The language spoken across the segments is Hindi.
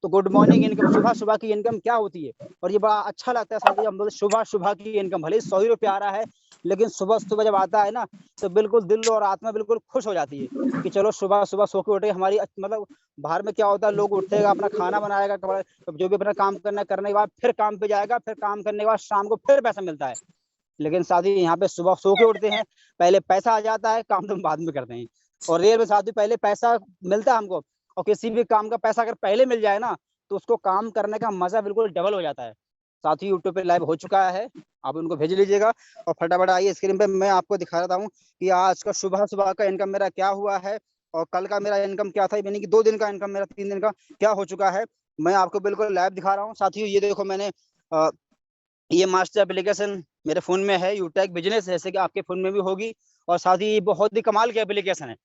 तो गुड मॉर्निंग इनकम, सुबह सुबह की इनकम क्या होती है। और ये बड़ा अच्छा लगता है साथी, हम बोलते सुबह सुबह की इनकम, भले ही 100 ही रुपये आ रहा है, लेकिन सुबह सुबह जब आता है ना तो बिल्कुल दिल और आत्मा बिल्कुल खुश हो जाती है कि चलो सुबह सुबह सो के उठे। हमारी मतलब बाहर में क्या होता है, लोग उठेगा, अपना खाना बनाएगा, जो भी अपना काम करने के बाद फिर काम पे जाएगा, फिर काम करने के बाद शाम को फिर पैसा मिलता है। लेकिन साथी यहाँ पे सुबह सो के उठते हैं, पहले पैसा आ जाता है, काम तो बाद में करते हैं। और रेल में साथी पहले पैसा मिलता है हमको, और किसी भी काम का पैसा अगर पहले मिल जाए ना तो उसको काम करने का मजा बिल्कुल डबल हो जाता है। साथी यूट्यूब पे लाइव हो चुका है, आप उनको भेज लीजिएगा। और फटाफट आइए स्क्रीन पे, मैं आपको दिखा रहा हूँ कि आज का सुबह सुबह का इनकम मेरा क्या हुआ है, और कल का मेरा इनकम क्या था, यानी कि 2 दिन का इनकम मेरा 3 दिन का क्या हो चुका है। मैं आपको बिल्कुल लाइव दिखा रहा हूँ साथियों। ये देखो, मैंने ये मास्टर एप्लीकेशन मेरे फोन में है, यूटेक बिजनेस, जैसे कि आपके फोन में भी होगी। और साथ ही बहुत ही कमाल की एप्लीकेशन है।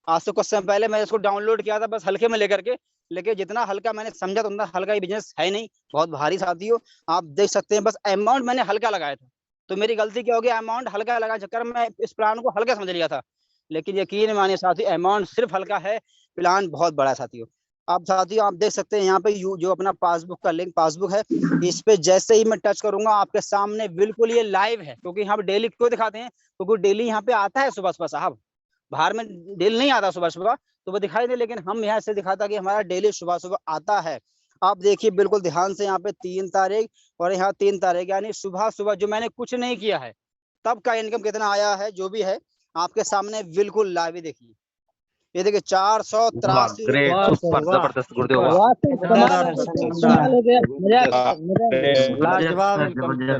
आज से कुछ समय पहले मैं इसको डाउनलोड किया था, बस हल्के में लेकर के, लेकिन जितना हल्का मैंने समझा तो उतना हल्का ये बिजनेस है नहीं, बहुत भारी साथियों। आप देख सकते हैं, बस अमाउंट मैंने हल्का लगाया था, तो मेरी गलती क्या होगी, अमाउंट हल्का लगा चक्कर में मैं इस प्लान को हल्का समझ लिया था। लेकिन यकीन मानिए साथियों, अमाउंट सिर्फ हल्का है, प्लान बहुत बड़ा है साथियों। आप साथियों आप देख सकते हैं यहाँ पे जो अपना पासबुक का लिंक पासबुक है, इस पे जैसे ही मैं टच करूंगा आपके सामने बिल्कुल ये लाइव है, क्योंकि यहाँ पे डेली क्यों दिखाते हैं, क्योंकि डेली यहाँ पे आता है सुबह सुबह साहब, बाहर में डेली नहीं आता सुबह सुबह, तो वो दिखाई दे, लेकिन हम यहाँ से दिखाता कि हमारा डेली सुबह सुबह आता है। आप देखिए बिल्कुल ध्यान से, यहाँ पे 3 तारीख और यहाँ 3 तारीख, यानी सुबह सुबह जो मैंने कुछ नहीं किया है तब का इनकम कितना आया है, जो भी है आपके सामने बिल्कुल लाइव ही देखिए। ये देखिए 483 ग्रेट, सुपर, जबरदस्त गुरुदेव,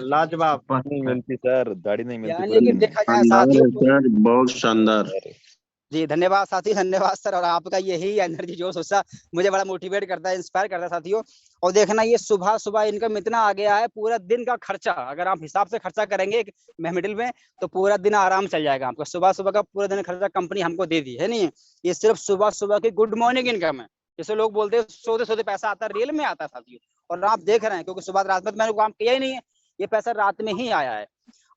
लाजवाब नहीं मिलती सर, दाढ़ी नहीं मिलती। यानी कि देखा जाए साथियों, बहुत शानदार। जी धन्यवाद साथी, धन्यवाद सर। और आपका यही एनर्जी जोश उत्साह मुझे बड़ा मोटिवेट करता है, इंस्पायर करता है साथियों। और देखना ये सुबह सुबह इनकम इतना आ गया है, पूरा दिन का खर्चा अगर आप हिसाब से खर्चा करेंगे मिडिल में तो पूरा दिन आराम चल जाएगा आपका। सुबह सुबह का पूरा दिन खर्चा कंपनी हमको दे दी है, नहीं ये सिर्फ सुबह सुबह की गुड मॉर्निंग इनकम है। जैसे लोग बोलते हैं सोते सोते पैसा आता है, रियल में आता है साथियों। और आप देख रहे हैं, क्योंकि सुबह रात में तो मैंने काम किया ही नहीं है, ये पैसा रात में ही आया है।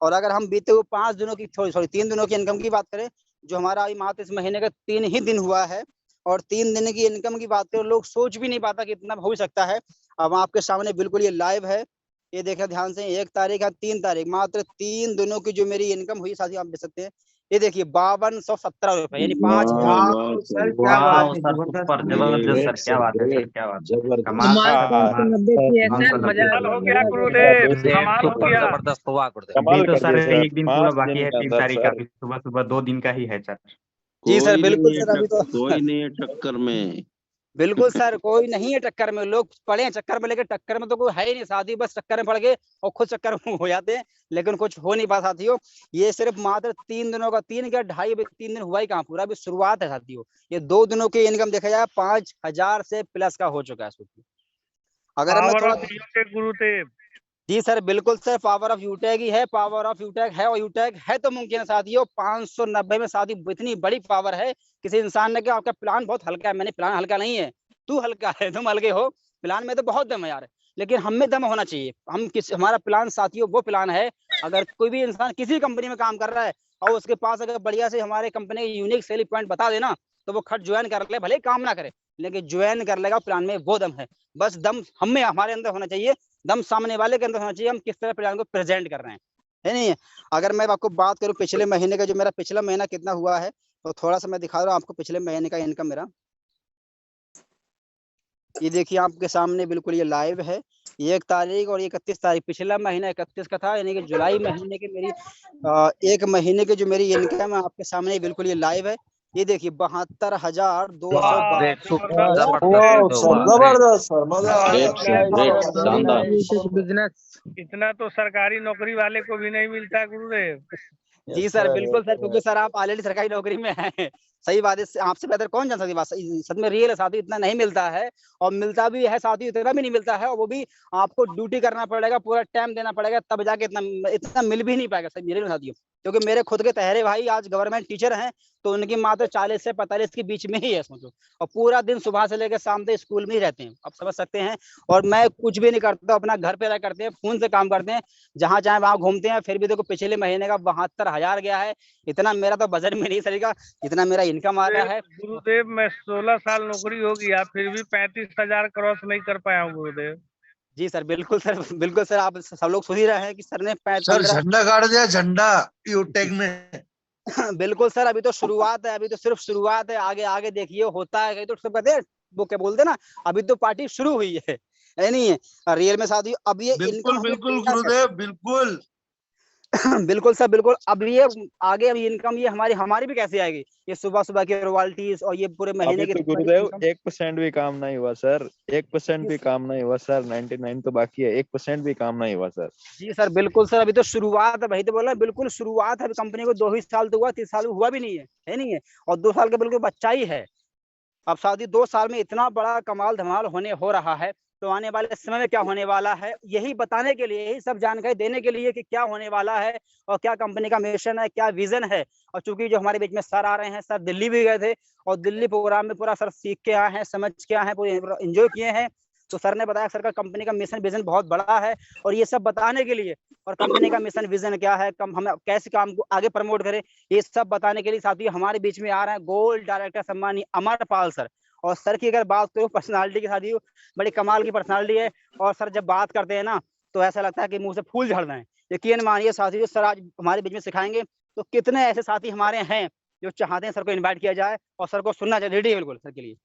और अगर हम बीते हुए 5 दिनों की सॉरी 3 दिनों की इनकम की बात करें, जो हमारा अभी मात्र इस महीने का 3 ही दिन हुआ है, और 3 दिन की इनकम की बात करें, लोग सोच भी नहीं पाता कि इतना हो सकता है। अब आपके सामने बिल्कुल ये लाइव है, ये देखा ध्यान से, 1 तारीख या 3 तारीख, मात्र 3 दिनों की जो मेरी इनकम हुई साथी, आप देख सकते हैं। ये देखिए 5217 रुपए, यानी 5000। सर क्या बात है, सुपर, जबरदस्त सर, क्या बात है सर, क्या बात है, कमाल हो गया गुरुदेव, कमाल हो गया, जबरदस्त हुआ गुरुदेव। अभी तो सर एक दिन पूरा बाकी है, 3 तारीख का, सुबह सुबह 2 दिन का ही है सर। जी सर बिल्कुल सर, अभी तो कोई नहीं है टक्कर में, बिल्कुल सर कोई नहीं है टक्कर में। लोग पड़े हैं चक्कर में, लेकिन टक्कर में तो कोई है ही नहीं साथी, बस चक्कर में पड़ गए और खुद चक्कर में हो जाते हैं, लेकिन कुछ हो नहीं पाता साथियों। ये सिर्फ मात्र 3 दिनों का, 3 क्या 2.5, 3 दिन हुआ ही कहाँ, पूरा अभी शुरुआत है साथियों। ये 2 दिनों की इनकम देखा जाए 5000 से प्लस का हो चुका है साथियों। अगर मैं थोड़ा गुरुदेव, जी सर बिल्कुल सर, पावर ऑफ यूटेक ही है, पावर ऑफ यूटेक है, और यूटेक है तो मुमकिन है साथियों। 590 में साथी इतनी बड़ी पावर है, किसी इंसान ने कहा आपका प्लान बहुत हल्का है, मैंने प्लान हल्का नहीं है, तू हल्का है, तुम हल्के हो, प्लान में तो बहुत दम है यार, लेकिन हम में दम होना चाहिए। हमारा प्लान साथियों वो प्लान है, अगर कोई भी इंसान किसी कंपनी में काम कर रहा है और उसके पास अगर बढ़िया से हमारे कंपनी के यूनिक सेलिंग पॉइंट बता देना, तो वो खट ज्वाइन कर ले, भले काम ना करे लेकिन ज्वाइन कर लेगा, प्लान में वो दम है। बस दम हमें हमारे अंदर होना चाहिए, दम सामने वाले के अंदर होना चाहिए, हम किस तरह प्लान को प्रेजेंट कर रहे हैं, है नहीं। अगर मैं आपको बात करूं पिछले महीने का, जो मेरा पिछला महीना कितना हुआ है, तो थोड़ा सा मैं दिखा रहा हूँ आपको पिछले महीने का इनकम मेरा। ये देखिए आपके सामने बिल्कुल ये लाइव है, 1 तारीख और 31 तारीख, पिछला महीना 31 का था, यानी कि जुलाई महीने की मेरी 1 महीने की जो मेरी इनकम है आपके सामने बिल्कुल ये लाइव है। ये देखिए 72,200 बिजनेस इतना तो सरकारी नौकरी वाले को भी नहीं मिलता गुरुदेव। जी सर बिल्कुल सर, क्योंकि सर आप ऑलरेडी सरकारी नौकरी में हैं। सही बात है, आपसे बेहतर कौन जान सकती बात, सच में रियल है साथी, इतना नहीं मिलता है, और मिलता भी है साथी इतना भी नहीं मिलता है, और वो भी आपको ड्यूटी करना पड़ेगा, पूरा टाइम देना पड़ेगा, तब जाके इतना मिल भी नहीं पाएगा सर मेरे साथियों। क्योंकि मेरे खुद के तहरे भाई आज गवर्नमेंट टीचर हैं, तो उनकी मात्र 40 से 45 के बीच में ही है सोचो, और पूरा दिन सुबह से लेकर शाम तक स्कूल में ही रहते हैं, आप समझ सकते हैं। और मैं कुछ भी नहीं करता, अपना घर पे रह करते हैं, फोन से काम करते हैं, जहां चाहे वहां घूमते हैं। फिर भी देखो पिछले महीने का 72,000 गया है, इतना मेरा तो बजट में नहीं सरेगा जितना मेरा इनकम आ रहा है। गुरुदेव मैं 16 साल नौकरी हो गया फिर भी 35,000 क्रॉस नहीं कर पाया हूँ गुरुदेव। जी सर, बिल्कुल सर, बिल्कुल सर, आप सब लोग सुन ही रहे हैं कि सर ने सर झंडा गाड़ दिया, झंडा यूटेक में। बिल्कुल सर, अभी तो शुरुआत है, अभी तो सिर्फ शुरुआत है, आगे आगे देखिए होता है। तो सब कहते हैं, वो क्या बोलते हैं ना, अभी तो पार्टी शुरू हुई है नहीं है रियल में साथी। अब ये बिल्कुल बिल्कुल गुरुदेव, बिल्कुल बिल्कुल सर, बिल्कुल। अब ये आगे अब इनकम ये हमारी भी कैसे आएगी? ये सुबह सुबह की रॉयल्टीज और ये पूरे महीने अभी की तो गुरुदेव 1% भी काम नहीं हुआ सर, 1% भी काम नहीं हुआ सर, 99 तो बाकी है, 1% भी काम नहीं हुआ सर। जी सर, बिल्कुल सर, अभी तो शुरुआत है, भाई तो बोला बिल्कुल शुरुआत है। अभी कंपनी को 2 ही साल तो हुआ, 3 साल हुआ भी नहीं है नहीं है, और 2 साल का बिल्कुल बच्चा ही है। अब शादी 2 साल में इतना बड़ा कमाल धमाल हो रहा है, तो आने वाले समय में क्या होने वाला है, यही बताने के लिए, यही सब जानकारी देने के लिए कि क्या होने वाला है और क्या कंपनी का मिशन है, क्या विजन है। और चूंकि जो हमारे बीच में सर आ रहे हैं, सर दिल्ली भी गए थे और दिल्ली प्रोग्राम में पूरा सर सीख के आए हैं, समझ के आए हैं, पूरे एंजॉय किए हैं। तो सर ने बताया सर का कंपनी का मिशन विजन बहुत बड़ा है, और ये सब बताने के लिए, और कंपनी का मिशन विजन क्या है, हम कैसे काम को आगे प्रमोट करें, ये सब बताने के लिए साथी हमारे बीच में आ रहे हैं गोल्ड डायरेक्टर सम्मानीय अमरपाल सर। और सर की अगर बात करूं पर्सनालिटी की, साथी बड़ी कमाल की पर्सनालिटी है। और सर जब बात करते हैं ना, तो ऐसा लगता है कि मुंह से फूल झड़ रहे हैं। यकीन मानिए साथी, सर आज हमारे बीच में सिखाएंगे। तो कितने ऐसे साथी हमारे हैं जो चाहते हैं सर को इन्वाइट किया जाए और सर को सुनना चाहिए। रेडी है बिल्कुल सर के लिए,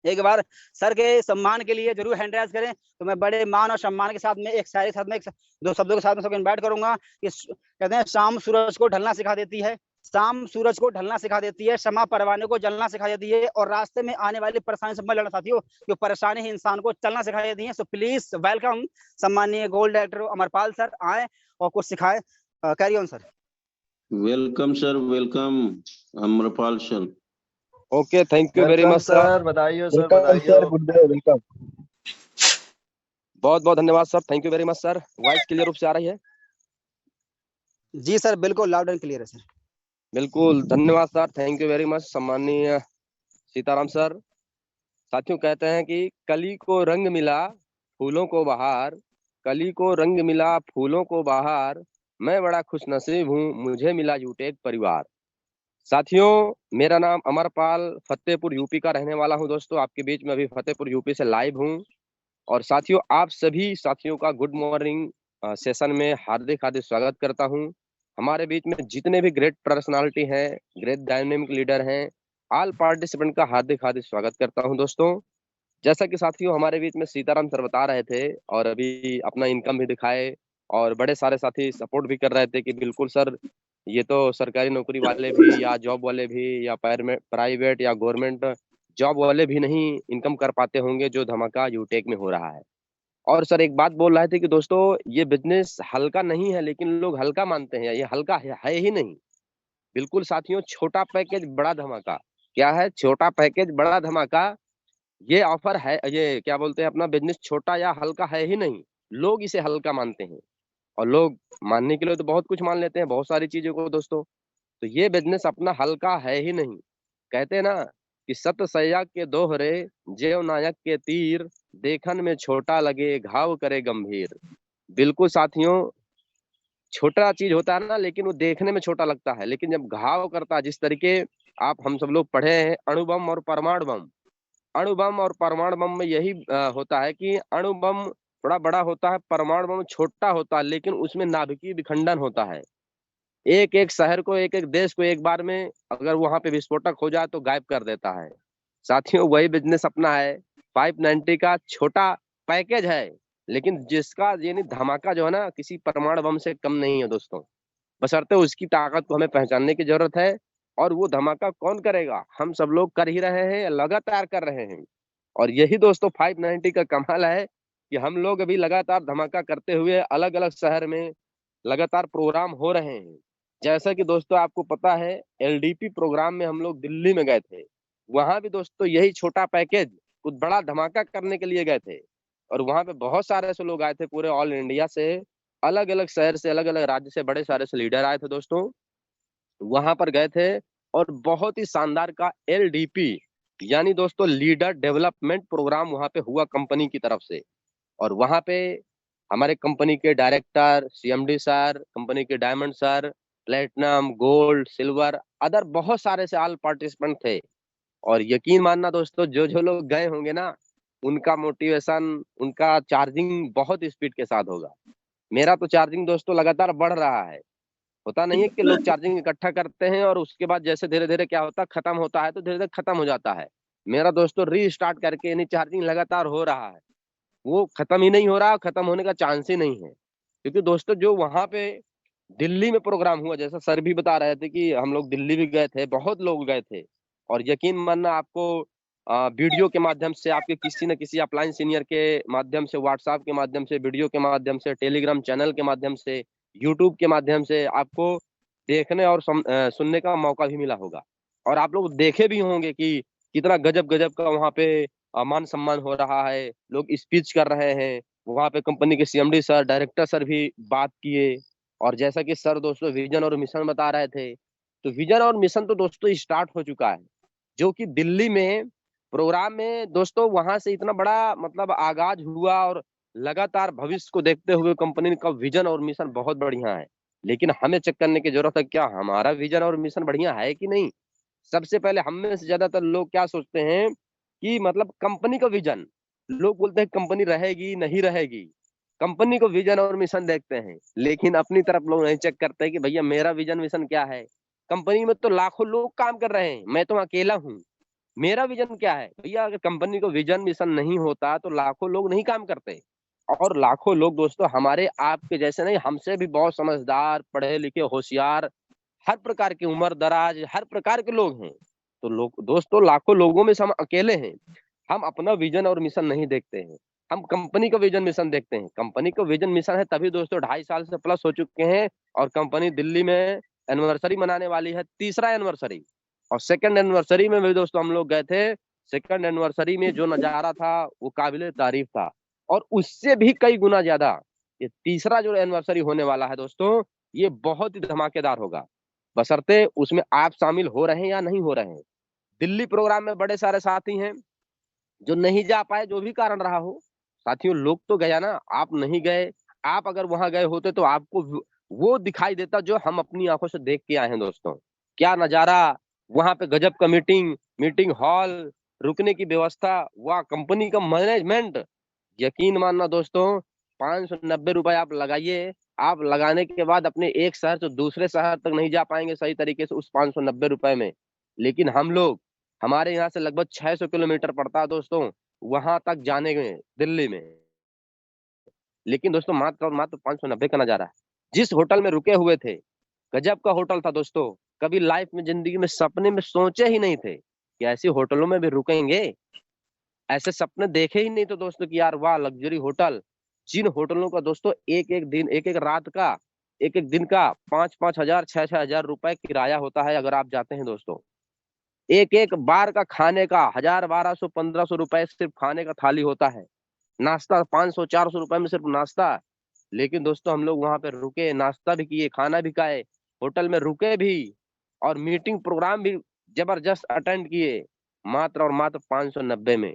एक बार सर के सम्मान के लिए जरूर हैंड राइज करें। तो मैं बड़े मान और सम्मान के साथ में एक शायरी के साथ में 2 शब्दों के साथ में सबको इन्वाइट करूंगा कि कहते हैं, शाम सूरज को ढलना सिखा देती है, शाम सूरज को ढलना सिखा देती है, शमा परवाने को जलना सिखा देती है, और रास्ते में आने वाली परेशानी से लड़ना साथियों, जो परेशानी है इंसान को चलना सिखा देती है। सो प्लीज वेलकम सम्मानीय गोल्ड डायरेक्टर अमरपाल सर, आए और कुछ सिखाए। Carry on sir. Welcome sir, welcome Amarpal sir. Okay, thank you very much sir, बधाई सर, बधाई। वेलकम, बहुत बहुत धन्यवाद sir, thank you very much sir. Voice clear रूप से आ रही है? जी सर, बिल्कुल लाउड एंड क्लियर है सर। बिल्कुल धन्यवाद sir, thank you very much सम्मानीय सीताराम सर। साथियों, कहते हैं कि कली को रंग मिला फूलों को बहार, कली को रंग मिला फूलों को बहार, मैं बड़ा खुश नसीब हूँ, मुझे मिला यूटेक परिवार। साथियों, मेरा नाम अमरपाल, फतेहपुर यूपी का रहने वाला हूँ। दोस्तों, आपके बीच में अभी फतेहपुर यूपी से लाइव हूँ। और साथियों, आप सभी साथियों का गुड मॉर्निंग सेशन में हार्दिक हार्दिक स्वागत करता हूँ। हमारे बीच में जितने भी ग्रेट पर्सनालिटी हैं, ग्रेट डायनेमिक लीडर हैं, ऑल पार्टिसिपेंट का हार्दिक हार्दिक स्वागत करता हूँ। दोस्तों, जैसा कि साथियों हमारे बीच में सीताराम सर बता रहे थे और अभी अपना इनकम भी दिखाए, और बड़े सारे साथी सपोर्ट भी कर रहे थे कि बिल्कुल सर, ये तो सरकारी नौकरी वाले भी या जॉब वाले भी या प्राइवेट या गवर्नमेंट जॉब वाले भी नहीं इनकम कर पाते होंगे जो धमाका यूटेक में हो रहा है। और सर एक बात बोल रहे थे कि दोस्तों, ये बिजनेस हल्का नहीं है, लेकिन लोग हल्का मानते हैं। ये हल्का है ही नहीं। बिल्कुल साथियों, छोटा पैकेज बड़ा धमाका। क्या है? छोटा पैकेज बड़ा धमाका। ये ऑफर है, ये क्या बोलते हैं, अपना बिजनेस छोटा या हल्का है ही नहीं, लोग इसे हल्का मानते हैं। और लोग मानने के लिए तो बहुत कुछ मान लेते हैं, बहुत सारी चीजों को। दोस्तों, तो ये बिजनेस अपना हल्का है ही नहीं। कहते हैं ना कि सत सैया के दोहरे, जेव नायक के तीर, देखन में छोटा लगे घाव करे गंभीर। बिल्कुल साथियों, छोटा चीज होता है ना, लेकिन वो देखने में छोटा लगता है, लेकिन जब घाव करता है, जिस तरीके आप हम सब लोग पढ़े हैं अणुबम और परमाणु बम, अणुबम और परमाणु बम में यही होता है कि अणुबम थोड़ा बड़ा होता है, परमाणु बम छोटा होता है, लेकिन उसमें नाभिकीय विखंडन होता है। एक एक शहर को, एक एक देश को एक बार में अगर वहां पे विस्फोटक हो जाए तो गायब कर देता है। साथियों, वही बिजनेस अपना है। 590 का छोटा पैकेज है, लेकिन जिसका यानी धमाका जो है ना, किसी परमाणु बम से कम नहीं है दोस्तों। बशर्ते उसकी ताकत को हमें पहचानने की जरूरत है। और वो धमाका कौन करेगा? हम सब लोग कर ही रहे हैं, लगातार कर रहे हैं। और यही दोस्तों 590 का कमाल है कि हम लोग अभी लगातार धमाका करते हुए अलग अलग शहर में लगातार प्रोग्राम हो रहे हैं। जैसा कि दोस्तों आपको पता है, एलडीपी प्रोग्राम में हम लोग दिल्ली में गए थे। वहां भी दोस्तों यही छोटा पैकेज कुछ बड़ा धमाका करने के लिए गए थे। और वहां पे बहुत सारे ऐसे लोग आए थे पूरे ऑल इंडिया से, अलग अलग शहर से, अलग अलग राज्य से बड़े सारे से लीडर आए थे दोस्तों। वहां पर गए थे और बहुत ही शानदार का एलडीपी यानी दोस्तों लीडर डेवलपमेंट प्रोग्राम वहां पे हुआ कंपनी की तरफ से। और वहां पे हमारे कंपनी के डायरेक्टर, सीएमडी सर, कंपनी के diamond sir platinum, gold, silver, other बहुत सारे से ऑल पार्टिसिपेंट थे। और यकीन मानना दोस्तों, जो जो लोग गए होंगे ना, उनका मोटिवेशन, उनका चार्जिंग बहुत स्पीड के साथ होगा। मेरा तो चार्जिंग दोस्तों लगातार बढ़ रहा है। होता नहीं है कि लोग चार्जिंग इकट्ठा करते हैं और उसके बाद जैसे धीरे धीरे क्या होता है, खत्म होता है तो धीरे धीरे खत्म हो जाता है। मेरा दोस्तों रीस्टार्ट करके यानी चार्जिंग लगातार हो रहा है, वो खत्म ही नहीं हो रहा, खत्म होने का चांस ही नहीं है। क्योंकि दोस्तों जो वहां पे दिल्ली में प्रोग्राम हुआ, जैसा सर भी बता रहे थे कि हम लोग दिल्ली भी गए थे, बहुत लोग गए थे। और यकीन मानना आपको वीडियो के माध्यम से, आपके किसी न किसी अपलाइन सीनियर के माध्यम से, व्हाट्सएप के माध्यम से, वीडियो के माध्यम से, टेलीग्राम चैनल के माध्यम से, यूट्यूब के माध्यम से आपको देखने और सुनने का मौका भी मिला होगा। और आप लोग देखे भी होंगे कि कितना गजब गजब का वहाँ पे मान सम्मान हो रहा है, लोग स्पीच कर रहे हैं। वहाँ पे कंपनी के सीएमडी सर, डायरेक्टर सर भी बात किए। और जैसा कि सर दोस्तों विजन और मिशन बता रहे थे, तो विजन और मिशन तो दोस्तों स्टार्ट हो चुका है, जो कि दिल्ली में प्रोग्राम में दोस्तों वहां से इतना बड़ा मतलब आगाज हुआ। और लगातार भविष्य को देखते हुए कंपनी का विजन और मिशन बहुत बढ़िया है। लेकिन हमें चेक करने की जरूरत है, क्या हमारा विजन और मिशन बढ़िया है कि नहीं। सबसे पहले हम में से ज्यादातर लोग क्या सोचते हैं कि मतलब कंपनी का विजन, लोग बोलते हैं कंपनी रहेगी नहीं रहेगी, कंपनी को विजन और मिशन देखते हैं, लेकिन अपनी तरफ लोग नहीं चेक करते हैं कि भैया मेरा विजन मिशन क्या है। कंपनी में तो लाखों लोग काम कर रहे हैं, मैं तो अकेला हूँ, मेरा विजन क्या है। भैया अगर कंपनी को विजन मिशन नहीं होता तो लाखों लोग नहीं काम करते। और लाखों लोग दोस्तों हमारे आपके जैसे नहीं, हमसे भी बहुत समझदार, पढ़े लिखे, होशियार, हर प्रकार की उम्र दराज, हर प्रकार के लोग हैं। तो लोग दोस्तों लाखों लोगों में से हम अकेले हैं, हम अपना विजन और मिशन नहीं देखते हैं, हम कंपनी का विजन मिशन देखते हैं। कंपनी का विजन मिशन है तभी दोस्तों 2.5 साल से प्लस हो चुके हैं और कंपनी दिल्ली में एनिवर्सरी मनाने वाली है, तीसरा एनिवर्सरी। और सेकंड एनिवर्सरी में भी दोस्तों हम लोग गए थे। सेकंड एनिवर्सरी में जो नजारा था वो काबिले तारीफ था, और उससे भी कई गुना ज्यादा ये तीसरा जो एनिवर्सरी होने वाला है दोस्तों, ये बहुत ही धमाकेदार होगा। बशर्ते उसमें आप शामिल हो रहे हैं या नहीं हो रहे हैं। दिल्ली प्रोग्राम में बड़े सारे साथी हैं जो नहीं जा पाए, जो भी कारण रहा हो। साथियों लोग तो गया ना, आप नहीं गए। आप अगर वहां गए होते तो आपको वो दिखाई देता जो हम अपनी आंखों से देख के आए हैं दोस्तों। क्या नजारा, वहां पे गजब का मीटिंग, मीटिंग हॉल, रुकने की व्यवस्था, वाह कंपनी का मैनेजमेंट। यकीन मानना दोस्तों, 590 रुपए आप लगाइए, आप लगाने के बाद अपने एक शहर से दूसरे शहर तक नहीं जा पाएंगे सही तरीके से उस 590 रुपए में। लेकिन हम लोग, हमारे यहाँ से लगभग 600 किलोमीटर पड़ता है दोस्तों वहां तक जाने में, दिल्ली में। लेकिन दोस्तों मात्र और मात्र 590 का नजारा है। जिस होटल में रुके हुए थे, गजब का होटल था दोस्तों। कभी लाइफ में, जिंदगी में, सपने में सोचे ही नहीं थे कि ऐसे होटलों में भी रुकेंगे। ऐसे सपने देखे ही नहीं तो दोस्तों कि यार वाह लग्जरी होटल। जिन होटलों का दोस्तों एक एक दिन, एक एक रात का, एक एक दिन का 5-5 हजार, 6-6 हजार रुपए किराया होता है अगर आप जाते हैं दोस्तों। एक एक बार का खाने का 1000, 1200, 1500 रुपए सिर्फ खाने का थाली होता है। नाश्ता 500-400 रुपए में सिर्फ नाश्ता। लेकिन दोस्तों हम लोग वहां पे रुके, नाश्ता भी किए, खाना भी खाए, होटल में रुके भी, और मीटिंग प्रोग्राम भी जबरदस्त अटेंड किए, मात्र और मात्र 590 में।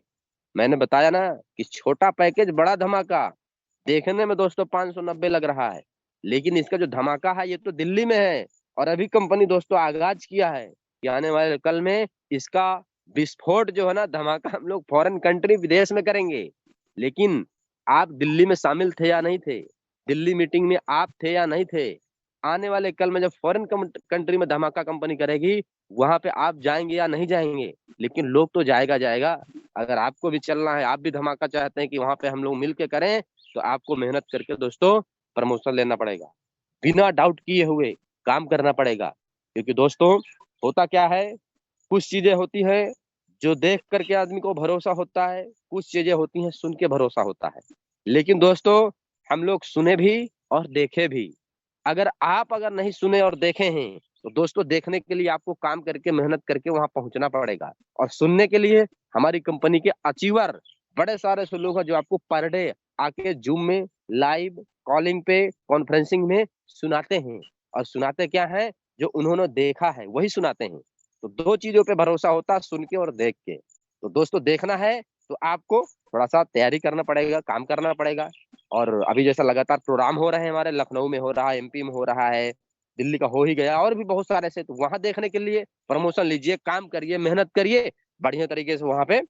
मैंने बताया ना कि छोटा पैकेज बड़ा धमाका। देखने में दोस्तों 590 लग रहा है, लेकिन इसका जो धमाका है ये तो दिल्ली में है। और अभी कंपनी दोस्तों आगाज किया है कि आने वाले कल में इसका विस्फोट जो है ना, धमाका, हम लोग फॉरेन कंट्री, विदेश में करेंगे। लेकिन आप दिल्ली में शामिल थे या नहीं थे, दिल्ली मीटिंग में आप थे या नहीं थे, आने वाले कल में जब फॉरेन कंट्री में धमाका कंपनी करेगी, वहां पे आप जाएंगे या नहीं जाएंगे। लेकिन लोग तो जाएगा जाएगा। अगर आपको भी चलना है, आप भी धमाका चाहते हैं कि वहां पे हम लोग मिलके करें, तो आपको मेहनत करके दोस्तों प्रमोशन लेना पड़ेगा, बिना डाउट किए हुए काम करना पड़ेगा। क्योंकि दोस्तों होता क्या है, कुछ चीजें होती है जो देख करके आदमी को भरोसा होता है, कुछ चीजें होती हैं सुन के भरोसा होता है। लेकिन दोस्तों हम लोग सुने भी और देखे भी। अगर नहीं सुने और देखे हैं तो दोस्तों देखने के लिए आपको काम करके, मेहनत करके वहां पहुंचना पड़ेगा। और सुनने के लिए हमारी कंपनी के अचीवर बड़े सारे से लोग हैं जो आपको पर डे आके जूम में, लाइव कॉलिंग पे, कॉन्फ्रेंसिंग में सुनाते हैं। और सुनाते क्या है, जो उन्होंने देखा है वही सुनाते हैं। तो दो चीजों पे भरोसा होता है, सुन के और देख के। तो दोस्तों देखना है तो आपको थोड़ा सा तैयारी करना पड़ेगा, काम करना पड़ेगा। और अभी जैसा लगातार प्रोग्राम हो रहे हैं, हमारे लखनऊ में हो रहा है, एमपी में हो रहा है, दिल्ली का हो ही गया, और भी बहुत सारे ऐसे। तो वहां देखने के लिए प्रमोशन लीजिए, काम करिए, मेहनत करिए, बढ़िया तरीके से वहां पे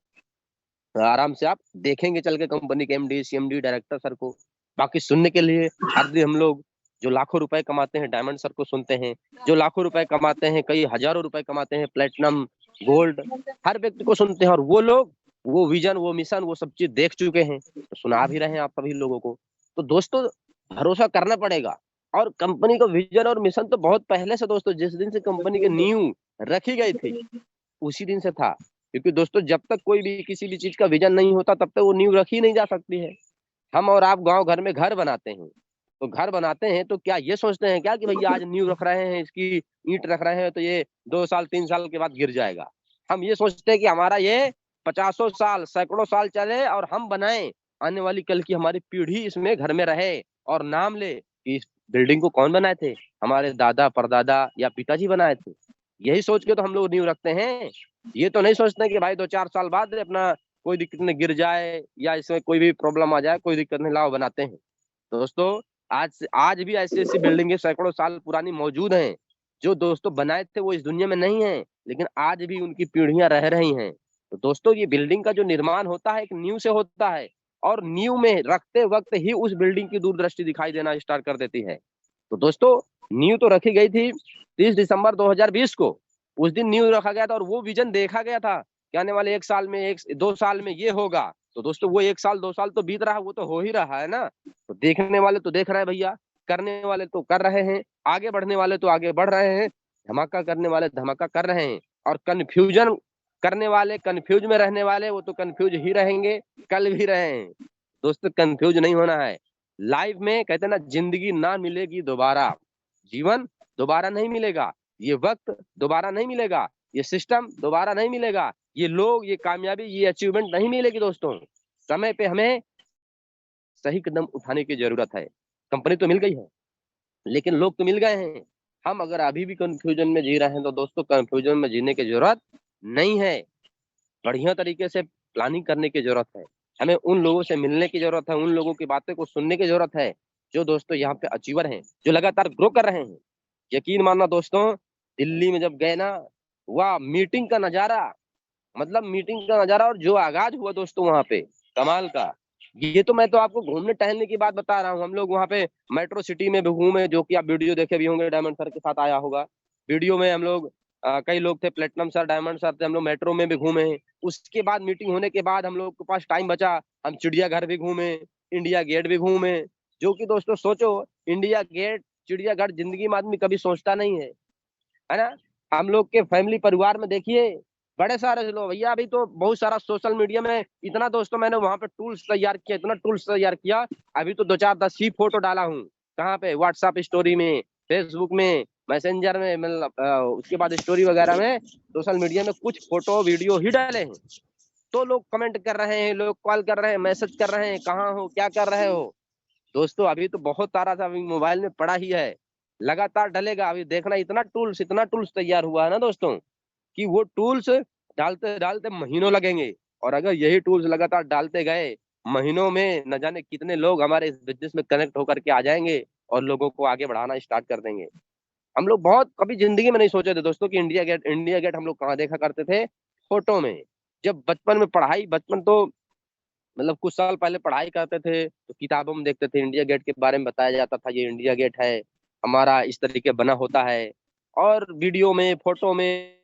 आराम से आप देखेंगे चल के कंपनी के एमडी, सीएमडी, डायरेक्टर सर को। बाकी सुनने के लिए हर दिन हम लोग जो लाखों रुपए कमाते हैं डायमंड सर को सुनते हैं, जो लाखों रुपए कमाते हैं, कई हजारों रुपए कमाते हैं, प्लेटिनम, गोल्ड, हर व्यक्ति को सुनते हैं। और वो लोग वो विजन, वो मिशन, वो सब चीज देख चुके हैं, तो सुना भी रहे हैं आप सभी लोगों को। तो दोस्तों भरोसा करना पड़ेगा। और कंपनी का विजन और मिशन तो बहुत पहले से दोस्तों, जिस दिन से कंपनी की नींव रखी गई थी उसी दिन से था। क्योंकि दोस्तों जब तक कोई भी किसी भी चीज का विजन नहीं होता तब तक वो नींव रखी नहीं जा सकती है। हम और आप गांव घर में घर बनाते हैं, तो घर बनाते हैं तो क्या ये सोचते हैं क्या कि भैया आज नींव रख रहे हैं, इसकी ईंट रख रहे हैं तो ये 2 साल 3 साल के बाद गिर जाएगा। हम ये सोचते हैं कि हमारा ये 50 साल, सैकड़ों साल चले और हम बनाएं, आने वाली कल की हमारी पीढ़ी इसमें घर में रहे और नाम ले कि इस बिल्डिंग को कौन बनाए थे, हमारे दादा परदादा या पिताजी बनाए थे। यही सोच के तो हम लोग नींव रखते हैं। ये तो नहीं सोचते कि भाई 2-4 साल बाद अपना कोई दिक्कत नहीं गिर जाए या इसमें कोई भी प्रॉब्लम आ जाए, कोई दिक्कत नहीं, लाओ बनाते हैं। तो दोस्तों आज भी ऐसी ऐसी बिल्डिंगें सैकड़ों साल पुरानी मौजूद हैं, जो दोस्तों बनाए थे वो इस दुनिया में नहीं है, लेकिन आज भी उनकी पीढ़ियां रह रही हैं। तो दोस्तों ये बिल्डिंग का जो निर्माण होता है एक नींव से होता है, और नींव में रखते वक्त ही उस बिल्डिंग की दूरदृष्टि दिखाई देना स्टार्ट कर देती है। तो दोस्तों नींव तो रखी गई थी 30 दिसंबर 2020 को, उस दिन नींव रखा गया था और वो विजन देखा गया था कि आने वाले 1 साल में 2 साल में ये होगा। तो दोस्तों वो 1 साल 2 साल तो बीत रहा है, वो तो हो ही रहा है ना। तो देखने वाले तो देख रहे हैं भैया, करने वाले तो कर रहे हैं, आगे बढ़ने वाले तो आगे बढ़ रहे हैं, धमाका करने वाले धमाका कर रहे हैं, और कंफ्यूजन करने वाले, कंफ्यूज में रहने वाले वो तो कंफ्यूज ही रहेंगे, कल भी रहे हैं। दोस्तों कंफ्यूज नहीं होना है। लाइफ में कहते हैं ना, जिंदगी ना मिलेगी दोबारा, जीवन दोबारा नहीं मिलेगा, ये वक्त दोबारा नहीं मिलेगा, ये सिस्टम दोबारा नहीं मिलेगा, ये लोग, ये कामयाबी, ये अचीवमेंट नहीं मिलेगी दोस्तों। समय पे हमें सही कदम उठाने की जरूरत है। कंपनी तो मिल गई है लेकिन लोग तो मिल गए हैं। हम अगर अभी भी कंफ्यूजन में जी रहे हैं तो दोस्तों कंफ्यूजन में जीने की जरूरत नहीं है। बढ़िया तरीके से प्लानिंग करने की जरूरत है। हमें उन लोगों से मिलने की जरूरत है, उन लोगों की बातें को सुनने की जरूरत है जो दोस्तों यहाँ पे अचीवर हैं, जो लगातार ग्रो कर रहे हैं। यकीन मानना दोस्तों, दिल्ली में जब गए ना, वाह मीटिंग का नजारा, मतलब मीटिंग का नजारा, और जो आगाज हुआ दोस्तों वहां पे कमाल का। ये तो मैं तो आपको घूमने टहलने की बात बता रहा हूँ। हम लोग वहाँ पे मेट्रो सिटी में भी घूमे, जो कि आप वीडियो देखे भी होंगे, डायमंड सर के साथ आया होगा वीडियो में। हम लोग कई लोग थे, प्लेटिनम सर, डायमंड सर थे, हम लोग मेट्रो में भी घूमे। उसके बाद मीटिंग होने के बाद हम लोग के पास टाइम बचा, हम चिड़ियाघर भी घूमे, इंडिया गेट भी घूमे। जो कि दोस्तों सोचो, इंडिया गेट, चिड़ियाघर जिंदगी में आदमी कभी सोचता नहीं है ना। हम लोग के फैमिली परिवार में देखिए बड़े सारे लोग भैया, अभी तो बहुत सारा सोशल मीडिया में इतना दोस्तों मैंने वहां पे टूल्स तैयार किया, इतना टूल्स तैयार किया, अभी तो 2-4-10 ही फोटो डाला हूँ। कहाँ पे? व्हाट्सएप स्टोरी में, फेसबुक में, मैसेंजर में, मतलब उसके बाद स्टोरी वगैरह में, सोशल मीडिया में कुछ फोटो वीडियो ही डाले हैं। तो लोग कमेंट कर रहे हैं, लोग कॉल कर रहे हैं, मैसेज कर रहे हैं, कहाँ हो, क्या कर रहे हो। दोस्तों अभी तो बहुत सारा सा मोबाइल में पड़ा ही है, लगातार डलेगा। अभी देखना इतना टूल्स तैयार हुआ है ना दोस्तों, कि वो टूल्स डालते डालते महीनों लगेंगे। और अगर यही टूल्स लगातार डालते गए, महीनों में न जाने कितने लोग हमारे इस बिजनेस में कनेक्ट होकर के आ जाएंगे और लोगों को आगे बढ़ाना स्टार्ट कर देंगे। हम लोग बहुत कभी जिंदगी में नहीं सोचे थे दोस्तों कि इंडिया गेट हम लोग कहाँ देखा करते थे? फोटो में। जब बचपन में पढ़ाई, बचपन तो मतलब कुछ साल पहले पढ़ाई करते थे तो किताबों में देखते थे, इंडिया गेट के बारे में बताया जाता था, ये इंडिया गेट है हमारा, इस तरीके बना होता है। और वीडियो में, फोटो में,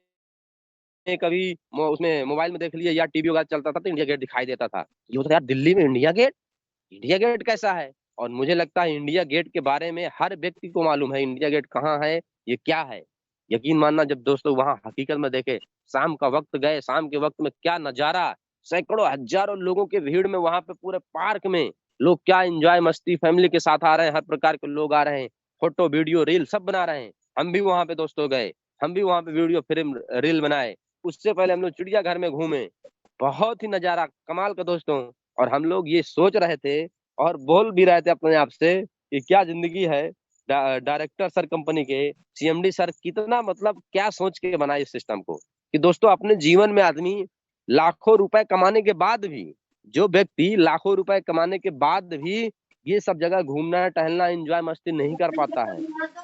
कभी उसमें मोबाइल में देख लिया या टीवी वगैरह चलता था तो इंडिया गेट दिखाई देता था। ये होता यार दिल्ली में इंडिया गेट कैसा है। और मुझे लगता है इंडिया गेट के बारे में हर व्यक्ति को मालूम है, इंडिया गेट कहाँ है, ये क्या है। यकीन मानना जब दोस्तों वहां हकीकत में देखे, शाम का वक्त गए, शाम के वक्त में क्या नजारा, सैकड़ों हजारों लोगों की भीड़ में, वहां पे पूरे पार्क में लोग क्या एंजॉय मस्ती फैमिली के साथ आ रहे हैं, हर प्रकार के लोग आ रहे हैं, फोटो वीडियो रील सब बना रहे हैं। हम भी वहां पे दोस्तों गए, हम भी वहां पे वीडियो फिल्म रील बनाए। उससे पहले हम लोग चिड़ियाघर में घूमे, बहुत ही नजारा कमाल का दोस्तों। और हम लोग ये सोच रहे थे और बोल भी रहे थे अपने आप से कि क्या जिंदगी है। डायरेक्टर सर कंपनी के, सीएमडी सर कितना मतलब क्या सोच के बनाए इस सिस्टम को, कि दोस्तों अपने जीवन में आदमी लाखों रुपए कमाने के बाद भी, जो व्यक्ति लाखों रुपए कमाने के बाद भी ये सब जगह घूमना टहलना एंजॉय मस्ती नहीं कर पाता है।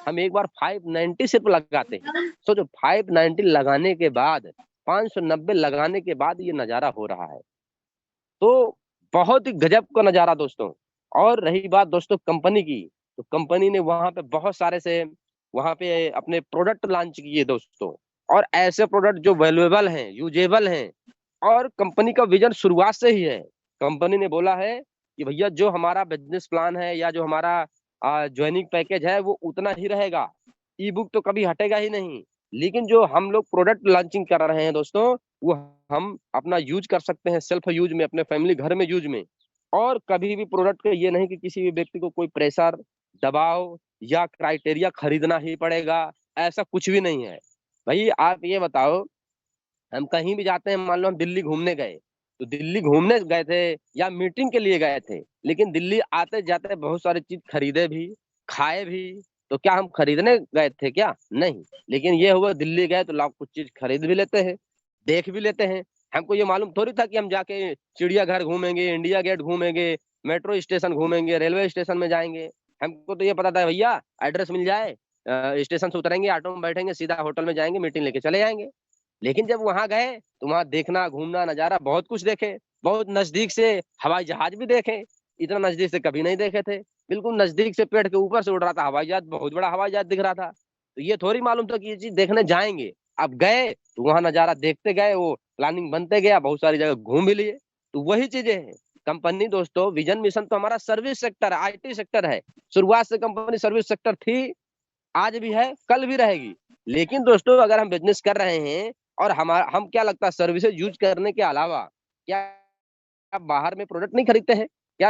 हम एक बार 590 सिर्फ लगाते हैं, सोचो 590 लगाने के बाद 590 लगाने के बाद ये नजारा हो रहा है, तो बहुत ही गजब का नजारा दोस्तों। और रही बात दोस्तों कंपनी की, तो कंपनी ने वहां पे बहुत सारे से वहां पे अपने प्रोडक्ट लॉन्च किए दोस्तों, और ऐसे प्रोडक्ट जो वैल्यूएबल हैं, यूजेबल हैं, और कंपनी का विजन शुरुआत से ही है। कंपनी ने बोला है कि भैया जो हमारा बिजनेस प्लान है या जो हमारा ज्वाइनिंग पैकेज है वो उतना ही रहेगा, ई बुक तो कभी हटेगा ही नहीं, लेकिन जो हम लोग प्रोडक्ट लॉन्चिंग कर रहे हैं दोस्तों वो हम अपना यूज कर सकते हैं, सेल्फ यूज में, अपने फैमिली घर में यूज में। और कभी भी प्रोडक्ट का ये नहीं कि किसी भी व्यक्ति को कोई प्रेशर, दबाव या क्राइटेरिया खरीदना ही पड़ेगा, ऐसा कुछ भी नहीं है। भाई आप ये बताओ, हम कहीं भी जाते हैं, मान लो हम दिल्ली घूमने गए, तो दिल्ली घूमने गए थे या मीटिंग के लिए गए थे, लेकिन दिल्ली आते जाते बहुत सारी चीज खरीदे भी, खाए भी, तो क्या हम खरीदने गए थे क्या? नहीं। लेकिन ये हुआ दिल्ली गए तो लाख कुछ चीज खरीद भी लेते हैं, देख भी लेते हैं। हमको ये मालूम थोड़ी था कि हम जाके चिड़ियाघर घूमेंगे, इंडिया गेट घूमेंगे, मेट्रो स्टेशन घूमेंगे, रेलवे स्टेशन में जाएंगे। हमको तो ये पता था भैया एड्रेस मिल जाए, स्टेशन से उतरेंगे, ऑटो में बैठेंगे, सीधा होटल में जाएंगे, मीटिंग लेके चले जाएंगे। लेकिन जब वहां गए तो वहां देखना, घूमना, नजारा बहुत कुछ देखे, बहुत नजदीक से हवाई जहाज भी देखे, इतना नजदीक से कभी नहीं देखे थे। बिल्कुल नजदीक से पेड़ के ऊपर से उड़ रहा था हवाई जहाज, बहुत बड़ा हवाई जहाज दिख रहा था। तो ये थोड़ी मालूम था कि ये चीज देखने जाएंगे। अब गए तो वहां नजारा देखते गए, वो प्लानिंग बनते गया, बहुत सारी जगह घूम भी लिए। तो वही चीजें हैं कंपनी दोस्तों। विजन मिशन तो हमारा सर्विस सेक्टर है, IT सेक्टर है। शुरुआत से कंपनी सर्विस सेक्टर थी, आज भी है, कल भी रहेगी। लेकिन दोस्तों अगर हम बिजनेस कर रहे हैं और हम क्या लगता है सर्विसेज यूज करने के अलावा क्या आप बाहर में प्रोडक्ट नहीं खरीदते हैं क्या?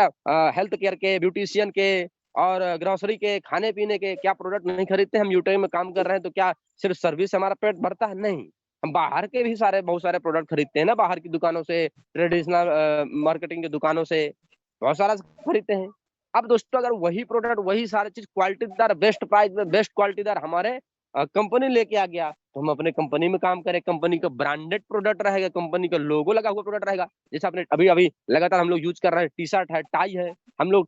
हेल्थ केयर के, ब्यूटिशियन के और ग्रोसरी के, खाने पीने के क्या प्रोडक्ट नहीं खरीदते? हम यूट्यूब में काम कर रहे हैं तो क्या सिर्फ सर्विस से हमारा पेट भरता है? नहीं, हम बाहर के भी बहुत सारे प्रोडक्ट खरीदते हैं ना, बाहर की दुकानों से, ट्रेडिशनल मार्केटिंग की दुकानों से बहुत सारा खरीदते हैं। अब दोस्तों अगर वही प्रोडक्ट, वही सारी चीज क्वालिटीदार, बेस्ट प्राइस में बेस्ट क्वालिटीदार हमारे कंपनी लेके आ गया, तो हम अपने कंपनी में काम करें, कंपनी का ब्रांडेड प्रोडक्ट रहेगा, कंपनी का लोगो लगा हुआ प्रोडक्ट रहेगा। जैसे आपने अभी अभी लगातार हम लोग यूज कर रहे हैं, टी शर्ट है, टाई है, हम लोग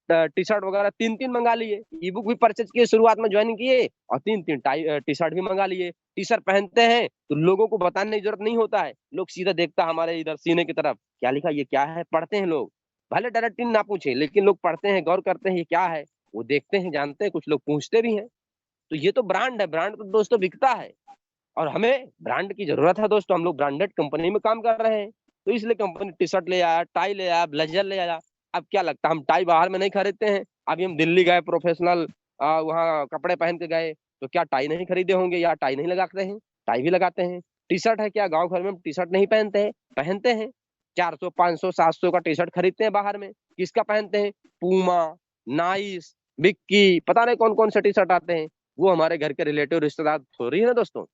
टी शर्ट वगैरह 3-3 मंगा लिए, ई बुक भी परचेज किए, शुरुआत में ज्वाइनिंग किए, और 3-3 टी शर्ट भी मंगा लिए। टी शर्ट पहनते हैं तो लोगों को बताने की जरूरत नहीं होता है, लोग सीधा देखता हमारे इधर सीने की तरफ, क्या लिखा, ये क्या है, पढ़ते हैं लोग, भले डायरेक्टली ना पूछे लेकिन लोग पढ़ते हैं, गौर करते हैं ये क्या है, वो देखते हैं, जानते हैं, कुछ लोग पूछते भी हैं। तो ये तो ब्रांड है, ब्रांड तो दोस्तों बिकता है, और हमें ब्रांड की जरूरत है दोस्तों। हम लोग ब्रांडेड कंपनी में काम कर रहे हैं, तो इसलिए कंपनी टी शर्ट ले आया, टाई ले आया, ब्लेजर ले आया। अब क्या लगता है हम टाई बाहर में नहीं खरीदते हैं? अभी हम दिल्ली गए, प्रोफेशनल वहाँ कपड़े पहन के गए, तो क्या टाई नहीं खरीदे होंगे या टाई नहीं लगाते हैं? टाई भी लगाते हैं। टी शर्ट है, क्या गाँव घर में टी शर्ट नहीं पहनते हैं? पहनते हैं। 400, 500, 700 का टी शर्ट खरीदते हैं बाहर में, किसका पहनते हैं? पूमा, नाइस, बिक्की, पता नहीं कौन कौन से टी शर्ट आते हैं, वो हमारे घर के रिलेटिव रिश्तेदार थोड़ी है ना दोस्तों।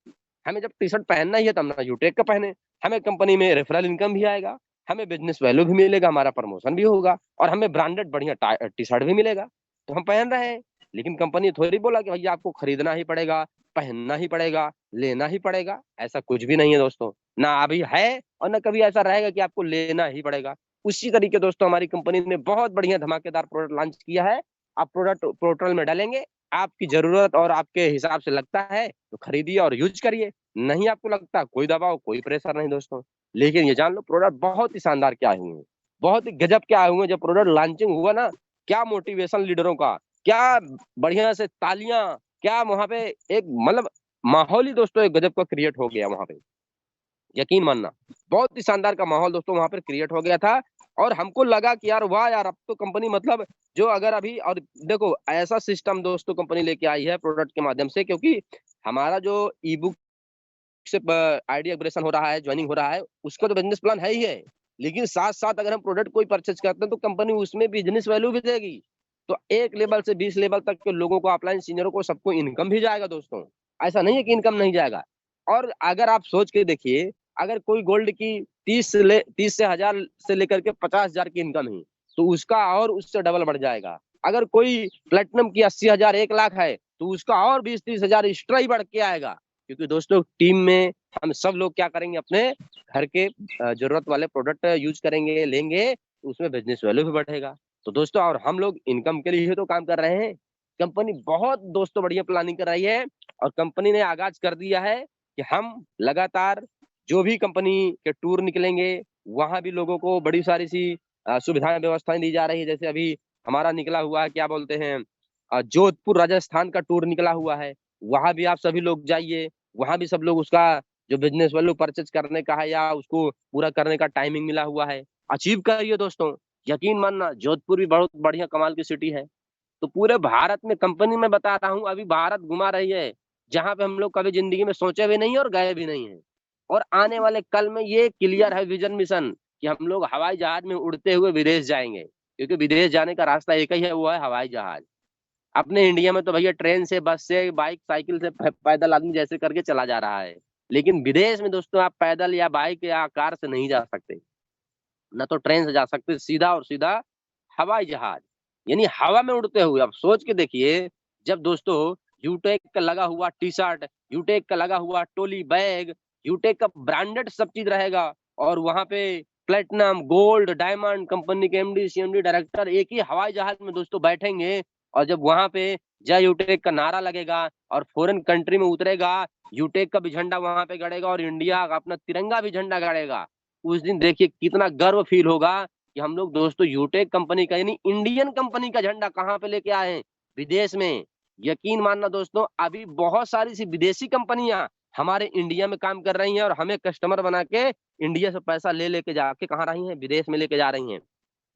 हमें जब टी शर्ट पहनना ही है तब ना यूटेक का पहने, हमें कंपनी में रेफरल इनकम भी आएगा, हमें बिजनेस वैल्यू भी मिलेगा, हमारा प्रमोशन भी होगा, और हमें ब्रांडेड बढ़िया टी शर्ट भी मिलेगा, तो हम पहन रहे हैं। लेकिन कंपनी थोड़ी बोला कि भैया आपको खरीदना ही पड़ेगा, पहनना ही पड़ेगा, लेना ही पड़ेगा, ऐसा कुछ भी नहीं है दोस्तों, ना अभी है और ना कभी ऐसा रहेगा कि आपको लेना ही पड़ेगा। उसी तरीके दोस्तों हमारी कंपनी ने बहुत बढ़िया धमाकेदार प्रोडक्ट लॉन्च किया है। आप प्रोडक्ट पोर्टल में डालेंगे, आपकी जरूरत और आपके हिसाब से लगता है तो खरीदिए और यूज करिए, नहीं आपको लगता कोई दबाव, कोई प्रेशर नहीं दोस्तों। लेकिन ये जान लो प्रोडक्ट बहुत ही शानदार क्या हुए हैं, बहुत ही गजब क्या हुए। जब प्रोडक्ट लॉन्चिंग हुआ ना, क्या मोटिवेशन लीडरों का, क्या बढ़िया से तालियां, क्या वहां पे एक मतलब माहौल ही दोस्तों एक गजब का क्रिएट हो गया वहां पे, यकीन मानना बहुत ही शानदार का माहौल दोस्तों वहां पर क्रिएट हो गया था। और हमको लगा कि यार वाह यार, अब तो कंपनी मतलब जो अगर अभी, और देखो ऐसा सिस्टम दोस्तों कंपनी लेके आई है प्रोडक्ट के माध्यम से, क्योंकि हमारा जो ई बुक से आइडिया अपग्रेडेशन हो रहा है, ज्वाइनिंग हो रहा है, उसका तो बिजनेस प्लान है ही है, लेकिन साथ साथ अगर हम प्रोडक्ट कोई परचेज करते हैं तो कंपनी उसमें बिजनेस वैल्यू भी देगी। तो 1 लेवल से 20 लेवल तक के लोगों को, ऑफलाइन सीनियरों को, सबको इनकम भी जाएगा दोस्तों, ऐसा नहीं है कि इनकम नहीं जाएगा। और अगर आप सोच के देखिए, अगर कोई गोल्ड की 30 से 1000 से लेकर के 50,000 की इनकम है, तो उसका और उससे डबल बढ़ जाएगा। अगर कोई प्लेटिनम की 80,000, 1 लाख है, तो उसका और 20-30 हजार एक्स्ट्रा ही बढ़ के आएगा। क्योंकि दोस्तों टीम में हम सब लोग क्या करेंगे, अपने घर के जरूरत वाले प्रोडक्ट यूज करेंगे, लेंगे, तो उसमें बिजनेस वैल्यू भी बढ़ेगा। तो दोस्तों और हम लोग इनकम के लिए ही तो काम कर रहे हैं। कंपनी बहुत दोस्तों बढ़िया प्लानिंग कर रही है और कंपनी ने आगाज कर दिया है कि हम लगातार जो भी कंपनी के टूर निकलेंगे वहां भी लोगों को बड़ी सारी सी सुविधाएं व्यवस्थाएं दी जा रही है। जैसे अभी हमारा निकला हुआ है, क्या बोलते हैं, जोधपुर राजस्थान का टूर निकला हुआ है, वहां भी आप सभी लोग जाइए। वहां भी सब लोग उसका जो बिजनेस वैल्यू परचेज करने का है या उसको पूरा करने का टाइमिंग मिला हुआ है, अचीव करिए दोस्तों। यकीन मानना जोधपुर भी बहुत बढ़िया कमाल की सिटी है। तो पूरे भारत में कंपनी में बता रहा हूँ अभी भारत घुमा रही है, जहां पे हम लोग कभी जिंदगी में सोचे भी नहीं और गए भी नहीं है। और आने वाले कल में ये क्लियर है विजन मिशन कि हम लोग हवाई जहाज में उड़ते हुए विदेश जाएंगे, क्योंकि विदेश जाने का रास्ता एक ही है, वो है हवाई जहाज। अपने इंडिया में तो भैया ट्रेन से, बस से, बाइक, साइकिल से, पैदल आदमी जैसे करके चला जा रहा है। लेकिन विदेश में दोस्तों आप पैदल या बाइक या कार से नहीं जा सकते, ना तो ट्रेन से जा सकते, सीधा और सीधा हवाई जहाज, यानी हवा में उड़ते हुए। आप सोच के देखिए, जब दोस्तों यूटेक का लगा हुआ टी शर्ट, यूटेक का लगा हुआ टोली बैग, यूटेक का ब्रांडेड सब चीज रहेगा और वहां पे प्लेटिनम, गोल्ड, डायमंड कंपनी के एमडी, सीएमडी, डायरेक्टर एक ही हवाई जहाज में दोस्तों बैठेंगे। और जब वहां पे जय यूटेक का नारा लगेगा और फॉरेन कंट्री में उतरेगा, यूटेक का भी झंडा वहां पे गड़ेगा और इंडिया का अपना तिरंगा भी झंडा गड़ेगा, उस दिन देखिए कितना गर्व फील होगा कि हम लोग दोस्तों यूटेक कंपनी का यानी इंडियन कंपनी का झंडा कहाँ पे लेके आए हैं, विदेश में। यकीन मानना दोस्तों अभी बहुत सारी सी विदेशी कंपनियां हमारे इंडिया में काम कर रही हैं और हमें कस्टमर बना के इंडिया से पैसा ले लेके जाके कहाँ रही हैं, विदेश में लेके जा रही हैं।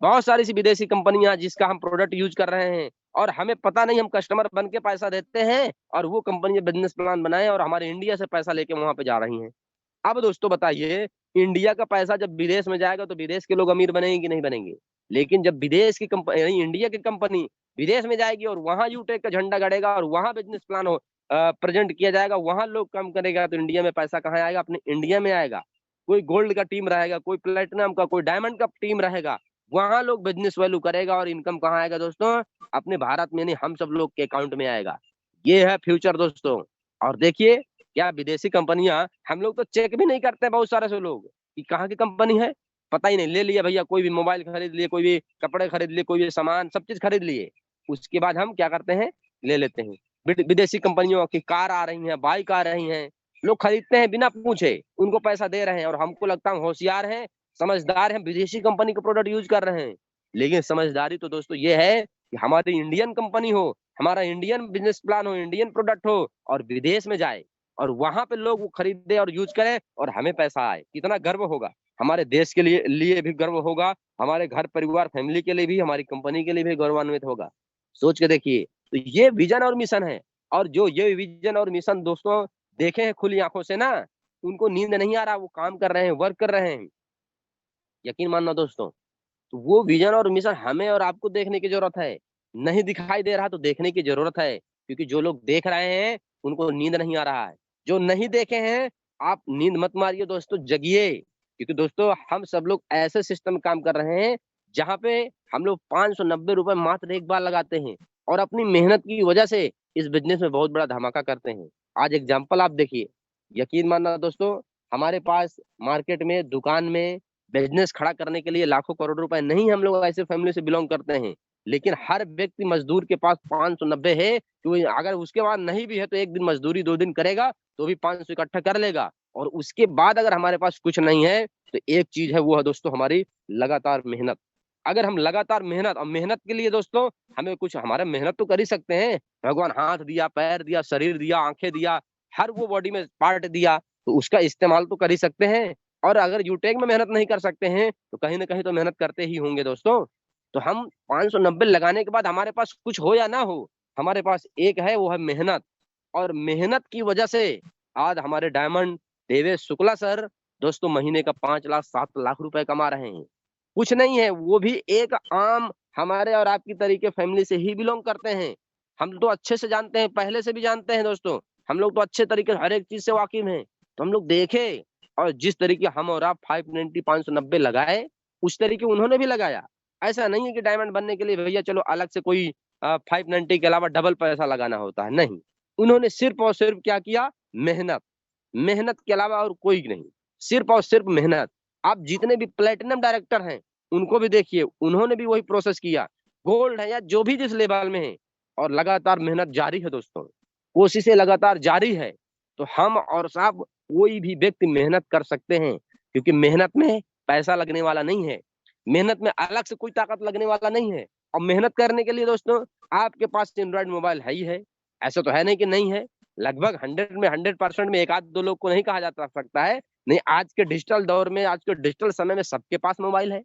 बहुत सारी सी विदेशी कंपनियां जिसका हम प्रोडक्ट यूज कर रहे हैं और हमें पता नहीं, हम कस्टमर बन के पैसा देते हैं और वो कंपनी बिजनेस प्लान बनाए और हमारे इंडिया से पैसा लेके वहां पे जा रही हैं। अब दोस्तों बताइए, इंडिया का पैसा जब विदेश में जाएगा तो विदेश के लोग अमीर बनेंगे कि नहीं बनेंगे? लेकिन जब विदेश की कंपनी यानी इंडिया की कंपनी विदेश में जाएगी और वहां यूटेक का झंडा गड़ेगा और वहां बिजनेस प्लान हो प्रेजेंट किया जाएगा, वहां लोग काम करेगा, तो इंडिया में पैसा कहाँ आएगा? अपने इंडिया में आएगा। कोई गोल्ड का टीम रहेगा, कोई प्लेटिनम का, कोई डायमंड का टीम रहेगा, वहां लोग बिजनेस वैल्यू करेगा और इनकम कहाँ आएगा दोस्तों? अपने भारत में, नहीं हम सब लोग के अकाउंट में आएगा। ये है फ्यूचर दोस्तों। और देखिए क्या विदेशी कंपनियां, हम लोग तो चेक भी नहीं करते, बहुत सारे से लोग कि कहाँ की कंपनी है पता ही नहीं, ले लिया भैया, कोई भी मोबाइल खरीद लिए, कोई भी कपड़े खरीद लिए, कोई भी सामान, सब चीज खरीद लिए, उसके बाद हम क्या करते हैं, ले लेते हैं। विदेशी कंपनियों की कार आ रही है, बाइक आ रही है, लोग खरीदते हैं बिना पूछे, उनको पैसा दे रहे हैं और हमको लगता है होशियार है, समझदार है, विदेशी कंपनी का प्रोडक्ट यूज कर रहे हैं। लेकिन समझदारी तो दोस्तों ये है कि हमारी इंडियन कंपनी हो, हमारा इंडियन बिजनेस प्लान हो, इंडियन प्रोडक्ट हो और विदेश में जाए और वहां पे लोग वो खरीदे और यूज करें और हमें पैसा आए, कितना गर्व होगा। हमारे देश के लिए भी गर्व होगा, हमारे घर परिवार फैमिली के लिए भी, हमारी कंपनी के लिए भी गौरवान्वित होगा। सोच के देखिए, तो ये विजन और मिशन है। और जो ये विजन और मिशन दोस्तों देखे हैं खुली आंखों से ना, उनको नींद नहीं आ रहा, वो काम कर रहे हैं, वर्क कर रहे हैं। यकीन मानना दोस्तों, तो वो विजन और मिशन हमें और आपको देखने की जरूरत है। नहीं दिखाई दे रहा तो देखने की जरूरत है, क्योंकि जो लोग देख रहे हैं उनको नींद नहीं आ रहा है। जो नहीं देखे हैं आप नींद मत मारिए दोस्तों, जगिए। क्योंकि दोस्तों हम सब लोग ऐसे सिस्टम में काम कर रहे हैं जहाँ पे हम लोग 590 रुपए मात्र एक बार लगाते हैं और अपनी मेहनत की वजह से इस बिजनेस में बहुत बड़ा धमाका करते हैं। आज एग्जाम्पल आप देखिए, यकीन मानना दोस्तों, हमारे पास मार्केट में, दुकान में बिजनेस खड़ा करने के लिए लाखों करोड़ रुपए नहीं, हम लोग ऐसे फैमिली से बिलोंग करते हैं। लेकिन हर व्यक्ति मजदूर के पास 590 है, तो अगर उसके बाद नहीं भी है तो एक दिन मजदूरी 2 दिन करेगा तो भी 500 इकट्ठा कर लेगा। और उसके बाद अगर हमारे पास कुछ नहीं है तो एक चीज है, वो है दोस्तों हमारी लगातार मेहनत। अगर हम लगातार मेहनत, और मेहनत के लिए दोस्तों हमें कुछ, हमारा मेहनत तो कर ही सकते हैं, भगवान हाथ दिया, पैर दिया, शरीर दिया, आंखें दिया, हर वो बॉडी में पार्ट दिया, तो उसका इस्तेमाल तो कर ही सकते हैं। और अगर यूटेक में मेहनत नहीं कर सकते हैं तो कहीं ना कहीं तो मेहनत करते ही होंगे दोस्तों। तो हम 590 लगाने के बाद हमारे पास कुछ हो या ना हो, हमारे पास एक है, वो है मेहनत। और मेहनत की वजह से आज हमारे डायमंड देवेश शुक्ला सर दोस्तों महीने का 5 लाख 7 लाख रुपए कमा रहे हैं। कुछ नहीं है, वो भी एक आम हमारे और आपकी तरीके फैमिली से ही बिलोंग करते हैं। हम तो अच्छे से जानते हैं, पहले से भी जानते हैं दोस्तों, हम लोग तो अच्छे तरीके से हर एक चीज से वाकिफ हैं। तो हम लोग देखे और जिस तरीके हम और आप 590 590 लगाए, उस तरीके उन्होंने भी लगाया। ऐसा नहीं है कि डायमंड बनने के लिए भैया चलो अलग से कोई 590 के अलावा डबल पैसा लगाना होता है, नहीं। उन्होंने सिर्फ और सिर्फ क्या किया, मेहनत। मेहनत के अलावा और कोई नहीं, सिर्फ और सिर्फ मेहनत। आप जितने भी प्लेटिनम डायरेक्टर हैं उनको भी देखिए, उन्होंने भी वही प्रोसेस किया। गोल्ड है या जो भी जिस लेवल में है, और लगातार मेहनत जारी है दोस्तों, कोशिशें लगातार जारी है, तो हम और साहब कोई भी व्यक्ति मेहनत कर सकते हैं, क्योंकि मेहनत में पैसा लगने वाला नहीं है, मेहनत में अलग से कोई ताकत लगने वाला नहीं है। और मेहनत करने के लिए दोस्तों आपके पास एंड्रॉइड मोबाइल है ही है, ऐसा तो है नहीं कि नहीं है। लगभग 100 में 100% में एक आध दो लोग को नहीं कहा जा सकता है, नहीं, आज के डिजिटल दौर में, आज के डिजिटल समय में सबके पास मोबाइल है।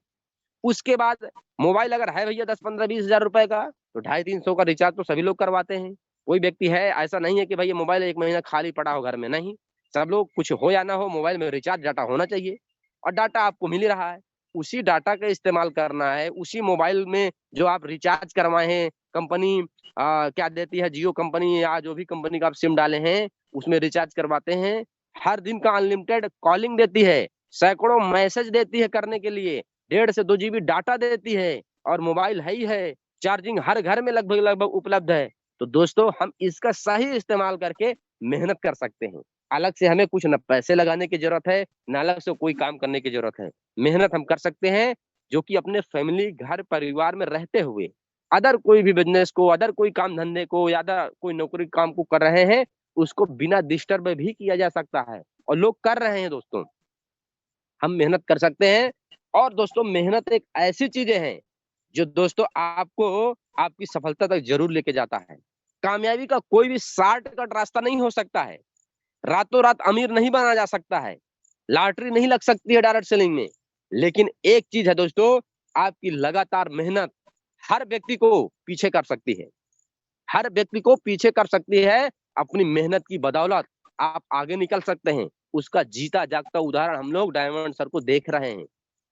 उसके बाद मोबाइल अगर है भैया 10-15-20 हजार रुपए का, तो 250-300 का रिचार्ज तो सभी लोग करवाते हैं। कोई व्यक्ति है, ऐसा नहीं है कि भैया मोबाइल 1 महीना खाली पड़ा हो घर में, नहीं, सब लोग कुछ हो या ना हो मोबाइल में रिचार्ज डाटा होना चाहिए, और डाटा आपको मिल ही रहा है, उसी डाटा का इस्तेमाल करना है। उसी मोबाइल में जो आप रिचार्ज करवाए हैं, कंपनी क्या देती है, जियो कंपनी या जो भी कंपनी का आप सिम डाले हैं उसमें रिचार्ज करवाते हैं, हर दिन का अनलिमिटेड कॉलिंग देती है, सैकड़ों मैसेज देती है करने के लिए, 1.5 से 2 GB डाटा देती है, और मोबाइल है ही है, चार्जिंग हर घर में लगभग लगभग उपलब्ध है। तो दोस्तों हम इसका सही इस्तेमाल करके मेहनत कर सकते हैं। अलग से हमें कुछ न पैसे लगाने की जरूरत है, न अलग से कोई काम करने की जरूरत है। मेहनत हम कर सकते हैं, जो कि अपने फैमिली, घर परिवार में रहते हुए अदर कोई भी बिजनेस को, अदर कोई काम धंधे को, या अदर कोई नौकरी काम को कर रहे हैं, उसको बिना डिस्टर्ब भी किया जा सकता है, और लोग कर रहे हैं दोस्तों। हम मेहनत कर सकते हैं। और दोस्तों मेहनत एक ऐसी चीजें हैं जो दोस्तों आपको आपकी सफलता तक जरूर लेके जाता है। कामयाबी का कोई भी शॉर्टकट रास्ता नहीं हो सकता है, रातों रात अमीर नहीं बना जा सकता है, लॉटरी नहीं लग सकती है डायरेक्ट सेलिंग में। लेकिन एक चीज है दोस्तों, आपकी लगातार मेहनत हर व्यक्ति को पीछे कर सकती है, हर व्यक्ति को पीछे कर सकती है। अपनी मेहनत की बदौलत आप आगे निकल सकते हैं। उसका जीता जागता उदाहरण हम लोग डायमंड सर को देख रहे हैं।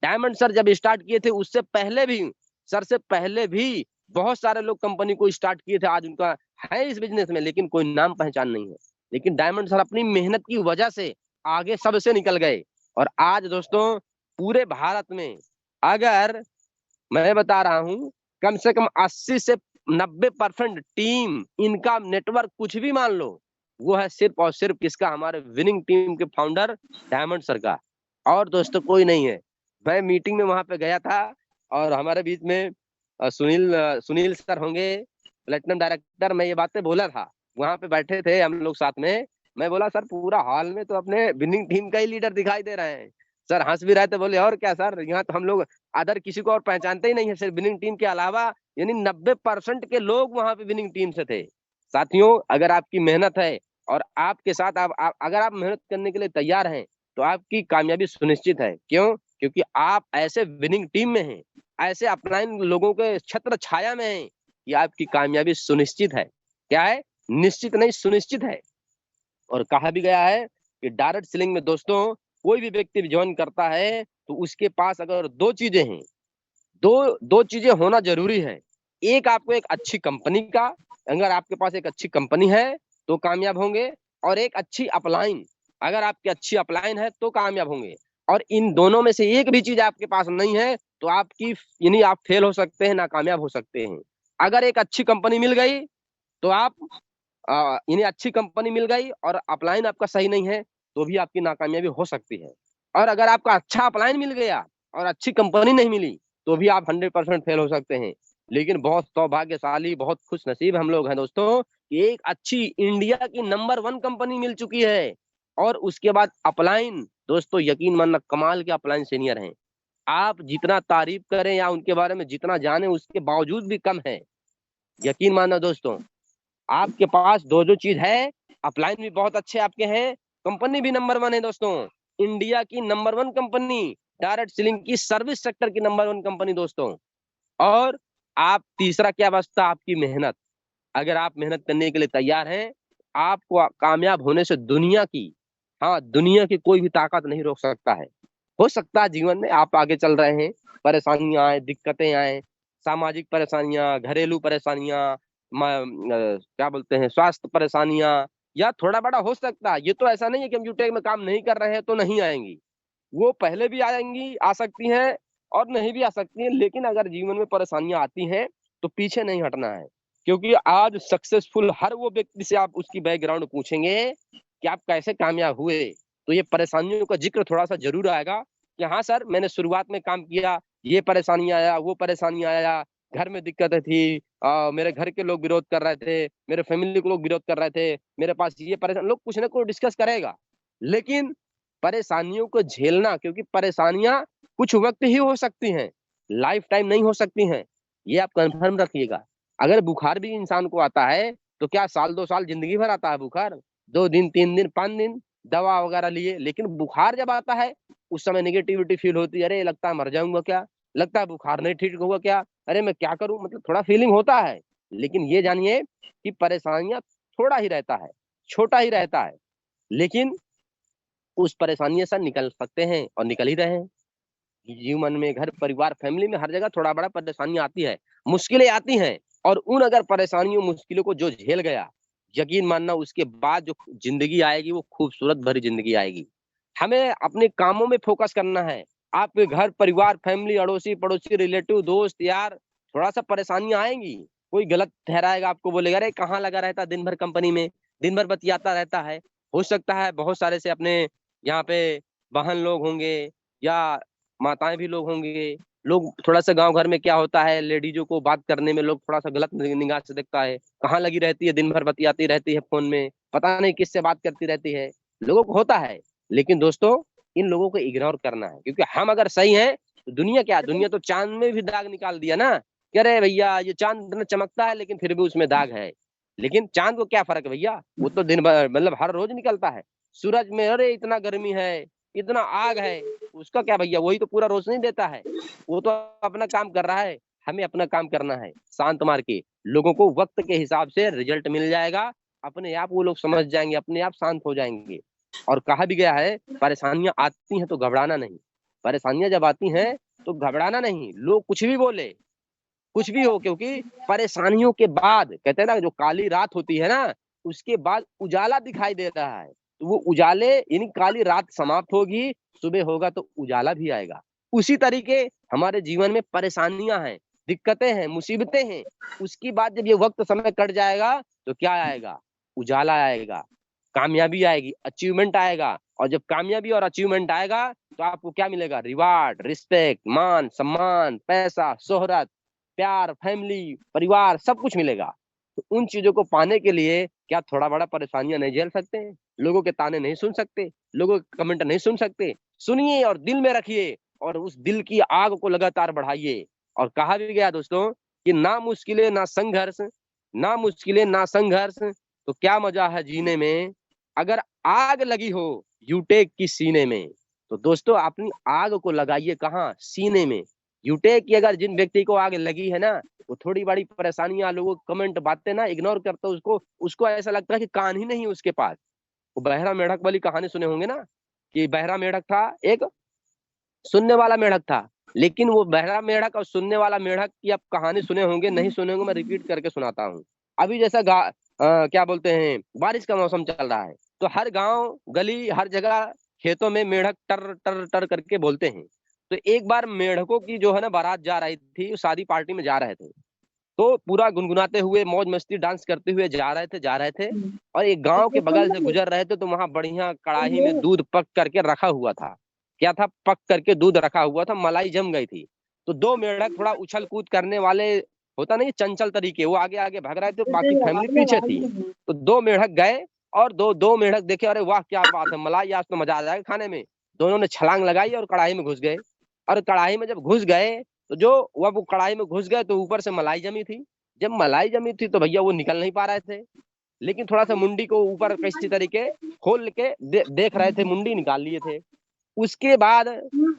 डायमंड सर जब स्टार्ट किए थे, उससे पहले भी, सर से पहले भी बहुत सारे लोग कंपनी को स्टार्ट किए थे, आज उनका है इस बिजनेस में, लेकिन कोई नाम पहचान नहीं है। लेकिन डायमंड सर अपनी मेहनत की वजह से आगे सबसे निकल गए। और आज दोस्तों पूरे भारत में, अगर मैं बता रहा हूं, कम से कम 80 से 90% टीम, इनका नेटवर्क कुछ भी मान लो, वो है सिर्फ और सिर्फ किसका, हमारे विनिंग टीम के फाउंडर डायमंड सर का, और दोस्तों कोई नहीं है। मैं मीटिंग में वहां पे गया था, और हमारे बीच में सुनील सर होंगे, प्लेटिनम डायरेक्टर, मैं ये बातें बोला था, वहां पे बैठे थे हम लोग साथ में। मैं बोला सर पूरा हॉल में तो अपने विनिंग टीम का ही लीडर दिखाई दे रहे हैं। सर हंस भी रहे थे, बोले और क्या सर, यहाँ तो हम लोग अदर किसी को और पहचानते ही नहीं है, सिर्फ विनिंग टीम के अलावा। यानी 90% के लोग वहां पे विनिंग टीम से थे। साथियों अगर आपकी मेहनत है, और आपके साथ अगर आप मेहनत करने के लिए तैयार हैं, तो आपकी कामयाबी सुनिश्चित है। क्यों? क्योंकि आप ऐसे विनिंग टीम में हैं, ऐसे अपलाइन लोगों के छत्र छाया में हैं, कि आपकी कामयाबी सुनिश्चित है। क्या है? निश्चित नहीं, सुनिश्चित है। और कहा भी गया है कि डायरेक्ट सेलिंग में दोस्तों कोई भी व्यक्ति ज्वाइन करता है, तो उसके पास अगर 2 चीजें हैं, दो चीजें होना जरूरी है। एक, आपको एक अच्छी कंपनी का, अगर आपके पास एक अच्छी कंपनी है तो कामयाब होंगे, और एक अच्छी अपलाइन, अगर आपकी अच्छी अपलाइन है तो कामयाब होंगे। और इन दोनों में से एक भी चीज आपके पास नहीं है, तो आपकी यानी आप फेल हो सकते हैं, नाकामयाब हो सकते हैं। अगर एक अच्छी कंपनी मिल गई तो आप यानी अच्छी कंपनी मिल गई, और अपलाइन आपका सही नहीं है, तो भी आपकी नाकामयाबी हो सकती है। और अगर आपका अच्छा अपलाइन मिल गया और अच्छी कंपनी नहीं मिली, तो भी आप 100% फेल हो सकते हैं। लेकिन बहुत सौभाग्यशाली, बहुत खुश नसीब हम लोग हैं दोस्तों, कि एक अच्छी इंडिया की नंबर 1 कंपनी मिल चुकी है, और उसके बाद अपलाइन, दोस्तों यकीन मानना कमाल के अपलाइन सीनियर हैं। आप जितना तारीफ करें या उनके बारे में जितना जाने, उसके बावजूद भी कम है। यकीन मानना दोस्तों, आपके पास जो चीज है, अपलाइन भी बहुत अच्छे आपके हैं, कंपनी भी नंबर 1 है दोस्तों, इंडिया की नंबर 1 कंपनी, डायरेक्ट सेलिंग की सर्विस सेक्टर की नंबर 1 कंपनी दोस्तों। और आप तीसरा क्या बचता? आपकी मेहनत। अगर आप मेहनत करने के लिए तैयार हैं, आपको कामयाब होने से दुनिया की कोई भी ताकत नहीं रोक सकता है। हो सकता है जीवन में आप आगे चल रहे हैं, परेशानियां आए, दिक्कतें आए, सामाजिक परेशानियां, घरेलू परेशानियां, क्या बोलते हैं, स्वास्थ्य परेशानियां, या थोड़ा बड़ा हो सकता है। ये तो ऐसा नहीं है कि हम यूटेक में काम नहीं कर रहे हैं तो नहीं आएंगी, वो पहले भी आएंगी, आ सकती हैं, और नहीं भी आ सकती हैं। लेकिन अगर जीवन में परेशानियां आती हैं तो पीछे नहीं हटना है, क्योंकि आज सक्सेसफुल हर वो व्यक्ति से आप उसकी बैकग्राउंड पूछेंगे कि आप कैसे कामयाब हुए, तो ये परेशानियों का जिक्र थोड़ा सा जरूर आएगा कि हाँ सर मैंने शुरुआत में काम किया, ये परेशानी आया, वो परेशानी आया, घर में दिक्कतें थी, मेरे घर के लोग विरोध कर रहे थे, मेरे फैमिली के लोग विरोध कर रहे थे, मेरे पास ये परेशान, लोग कुछ ना कुछ डिस्कस करेगा। लेकिन परेशानियों को झेलना, क्योंकि परेशानियां कुछ वक्त ही हो सकती हैं, लाइफ टाइम नहीं हो सकती हैं, ये आप कंफर्म रखिएगा। अगर बुखार भी इंसान को आता है तो क्या साल 2 साल, जिंदगी भर आता है बुखार? 2 दिन, 3 दिन, 5 दिन दवा वगैरह लिए। लेकिन बुखार जब आता है उस समय नेगेटिविटी फील होती है, अरे लगता है मर जाऊंगा क्या, लगता है बुखार नहीं ठीक होगा क्या, अरे मैं क्या करूं, मतलब थोड़ा फीलिंग होता है। लेकिन ये जानिए कि परेशानियां थोड़ा ही रहता है, छोटा ही रहता है, लेकिन उस परेशानी से निकल सकते हैं और निकल ही रहे हैं। जीवन में, घर परिवार, फैमिली में, हर जगह थोड़ा बड़ा परेशानी आती है, मुश्किलें आती हैं, और उन अगर परेशानियों मुश्किलों को जो झेल गया, यकीन मानना उसके बाद जो जिंदगी आएगी वो खूबसूरत भरी जिंदगी आएगी। हमें अपने कामों में फोकस करना है। आपके घर परिवार, फैमिली, अड़ोसी पड़ोसी, रिलेटिव, दोस्त यार, थोड़ा सा परेशानियां आएंगी। कोई गलत ठहराएगा, आपको बोलेगा अरे कहाँ लगा रहता दिन भर कंपनी में, दिन भर बतियाता रहता है। हो सकता है बहुत सारे से अपने यहाँ पे बहन लोग होंगे या माताएं भी लोग होंगे, लोग थोड़ा सा गांव घर में क्या होता है, लेडीजों को बात करने में लोग थोड़ा सा गलत निगाह से देखता है, कहाँ लगी रहती है, दिन भर बतियाती रहती है फोन में, पता नहीं किससे बात करती रहती है, लोगों को होता है। लेकिन दोस्तों इन लोगों को इग्नोर करना है, क्योंकि हम अगर सही हैं तो दुनिया क्या, दुनिया तो चांद में भी दाग निकाल दिया ना, कह रहे भैया ये चांद इतना चमकता है लेकिन फिर भी उसमें दाग है। लेकिन चांद को क्या फर्क है भैया, वो तो दिन भर मतलब हर रोज निकलता है। सूरज में अरे इतना गर्मी है, इतना आग है, उसका क्या भैया, वही तो पूरा रोशनी देता है, वो तो अपना काम कर रहा है। हमें अपना काम करना है शांत मार के, लोगों को वक्त के हिसाब से रिजल्ट मिल जाएगा, अपने आप वो लोग समझ जाएंगे, अपने आप शांत हो जाएंगे। और कहा भी गया है परेशानियां आती हैं तो घबराना नहीं, परेशानियां जब आती हैं तो घबराना नहीं, लोग कुछ भी बोले, कुछ भी हो, क्योंकि परेशानियों के बाद कहते हैं ना जो काली रात होती है ना, उसके बाद उजाला दिखाई दे रहा है। तो वो उजाले यानी काली रात समाप्त होगी, सुबह होगा तो उजाला भी आएगा। उसी तरीके हमारे जीवन में परेशानियां हैं, दिक्कतें हैं, मुसीबतें हैं, उसके बाद जब ये वक्त समय कट जाएगा तो क्या आएगा, उजाला आएगा, कामयाबी आएगी, अचीवमेंट आएगा। और जब कामयाबी और अचीवमेंट आएगा तो आपको क्या मिलेगा, रिवार्ड, रिस्पेक्ट, मान सम्मान, पैसा, शोहरत, प्यार, फैमिली, परिवार, सब कुछ मिलेगा। तो उन चीजों को पाने के लिए क्या थोड़ा बड़ा परेशानियां नहीं झेल सकते हैं, लोगों के ताने नहीं सुन सकते, लोगों के कमेंट नहीं सुन सकते? सुनिए और दिल में रखिए और उस दिल की आग को लगातार बढ़ाइए। और कहा भी गया दोस्तों कि ना मुश्किलें ना संघर्ष, ना मुश्किलें ना संघर्ष, तो क्या मजा है जीने में, अगर आग लगी हो यूटेक की सीने में। तो दोस्तों अपनी आग को लगाइए कहाँ, सीने में। यूटेक की अगर जिन व्यक्ति को आग लगी है ना, वो थोड़ी बड़ी परेशानियां, लोगों कमेंट बातें ना इग्नोर करता, उसको ऐसा लगता है कि कान ही नहीं उसके पास। वो बहरा मेढक वाली कहानी सुने होंगे ना, कि बहरा मेढक था, एक सुनने वाला मेढक था। लेकिन वो बहरा मेढक और सुनने वाला मेढक की आप कहानी सुने होंगे, नहीं सुने होंगे, मैं रिपीट करके सुनाता हूँ। अभी जैसा क्या बोलते हैं, बारिश का मौसम चल रहा है, तो हर गांव गली हर जगह खेतों में मेढक टर टर टर करके बोलते हैं। तो एक बार मेढकों की जो है ना बारात जा रही थी, शादी पार्टी में जा रहे थे, तो पूरा गुनगुनाते हुए मौज मस्ती डांस करते हुए जा रहे थे। और एक गांव के बगल से गुजर रहे थे, तो वहां बढ़िया कड़ाही में दूध पक करके रखा हुआ था। क्या था, पक करके दूध रखा हुआ था, मलाई जम गई थी। तो 2 मेढक थोड़ा उछल कूद करने वाले, होता नहीं चंचल तरीके, वो आगे आगे भाग रहे थे, बाकी फैमिली पीछे थी। तो 2 मेढक गए और दो मेढक देखे, अरे वाह क्या बात है, मलाई, आज तो मजा आ जाएगा खाने में। दोनों ने छलांग लगाई और कड़ाही में घुस गए। और कड़ाही में जब घुस गए तो जो वो कड़ाही में घुस गए, तो ऊपर से मलाई जमी थी। जब मलाई जमी थी तो भैया वो निकल नहीं पा रहे थे, लेकिन थोड़ा सा मुंडी को ऊपर किसी तरीके खोल के देख रहे थे, मुंडी निकाल लिए थे। उसके बाद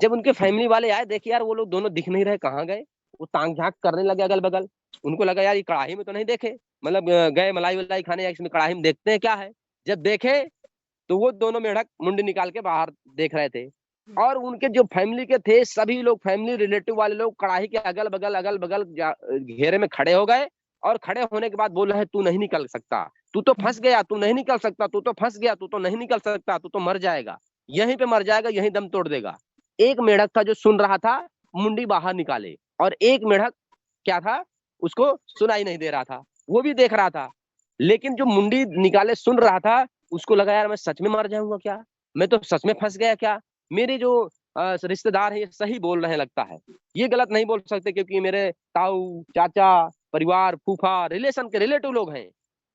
जब उनके फैमिली वाले आए, देखिए यार वो लोग दोनों दिख नहीं रहे, कहाँ गए। वो ताक झांक करने लगे अगल बगल, उनको लगा यार ये कड़ाही में तो नहीं देखे, मतलब गए मलाई वलाई खाने, या इसमें कड़ाही में देखते हैं क्या है। जब देखे तो वो दोनों मेढक मुंडी निकाल के बाहर देख रहे थे। और उनके जो फैमिली के थे सभी लोग, फैमिली रिलेटिव वाले लोग, कड़ाही के अगल बगल घेरे में खड़े हो गए। और खड़े होने के बाद बोल रहे, तू नहीं निकल सकता, तू तो फंस गया, तू नहीं निकल सकता, तू तो फंस गया, तू तो नहीं निकल सकता, तू तो मर जाएगा, यहीं पे मर जाएगा, यहीं दम तोड़ देगा। एक मेढक था जो सुन रहा था, मुंडी बाहर निकाले, और एक मेढक क्या था, उसको सुनाई नहीं दे रहा था, वो भी देख रहा था। लेकिन जो मुंडी निकाले सुन रहा था, उसको लगा यार मैं सच में मर जाऊंगा क्या, मैं तो सच में फंस गया क्या, मेरे जो रिश्तेदार है ये सही बोल रहे हैं लगता है, ये गलत नहीं बोल सकते क्योंकि मेरे ताऊ, चाचा, परिवार, फूफा, रिलेशन के रिलेटिव लोग हैं,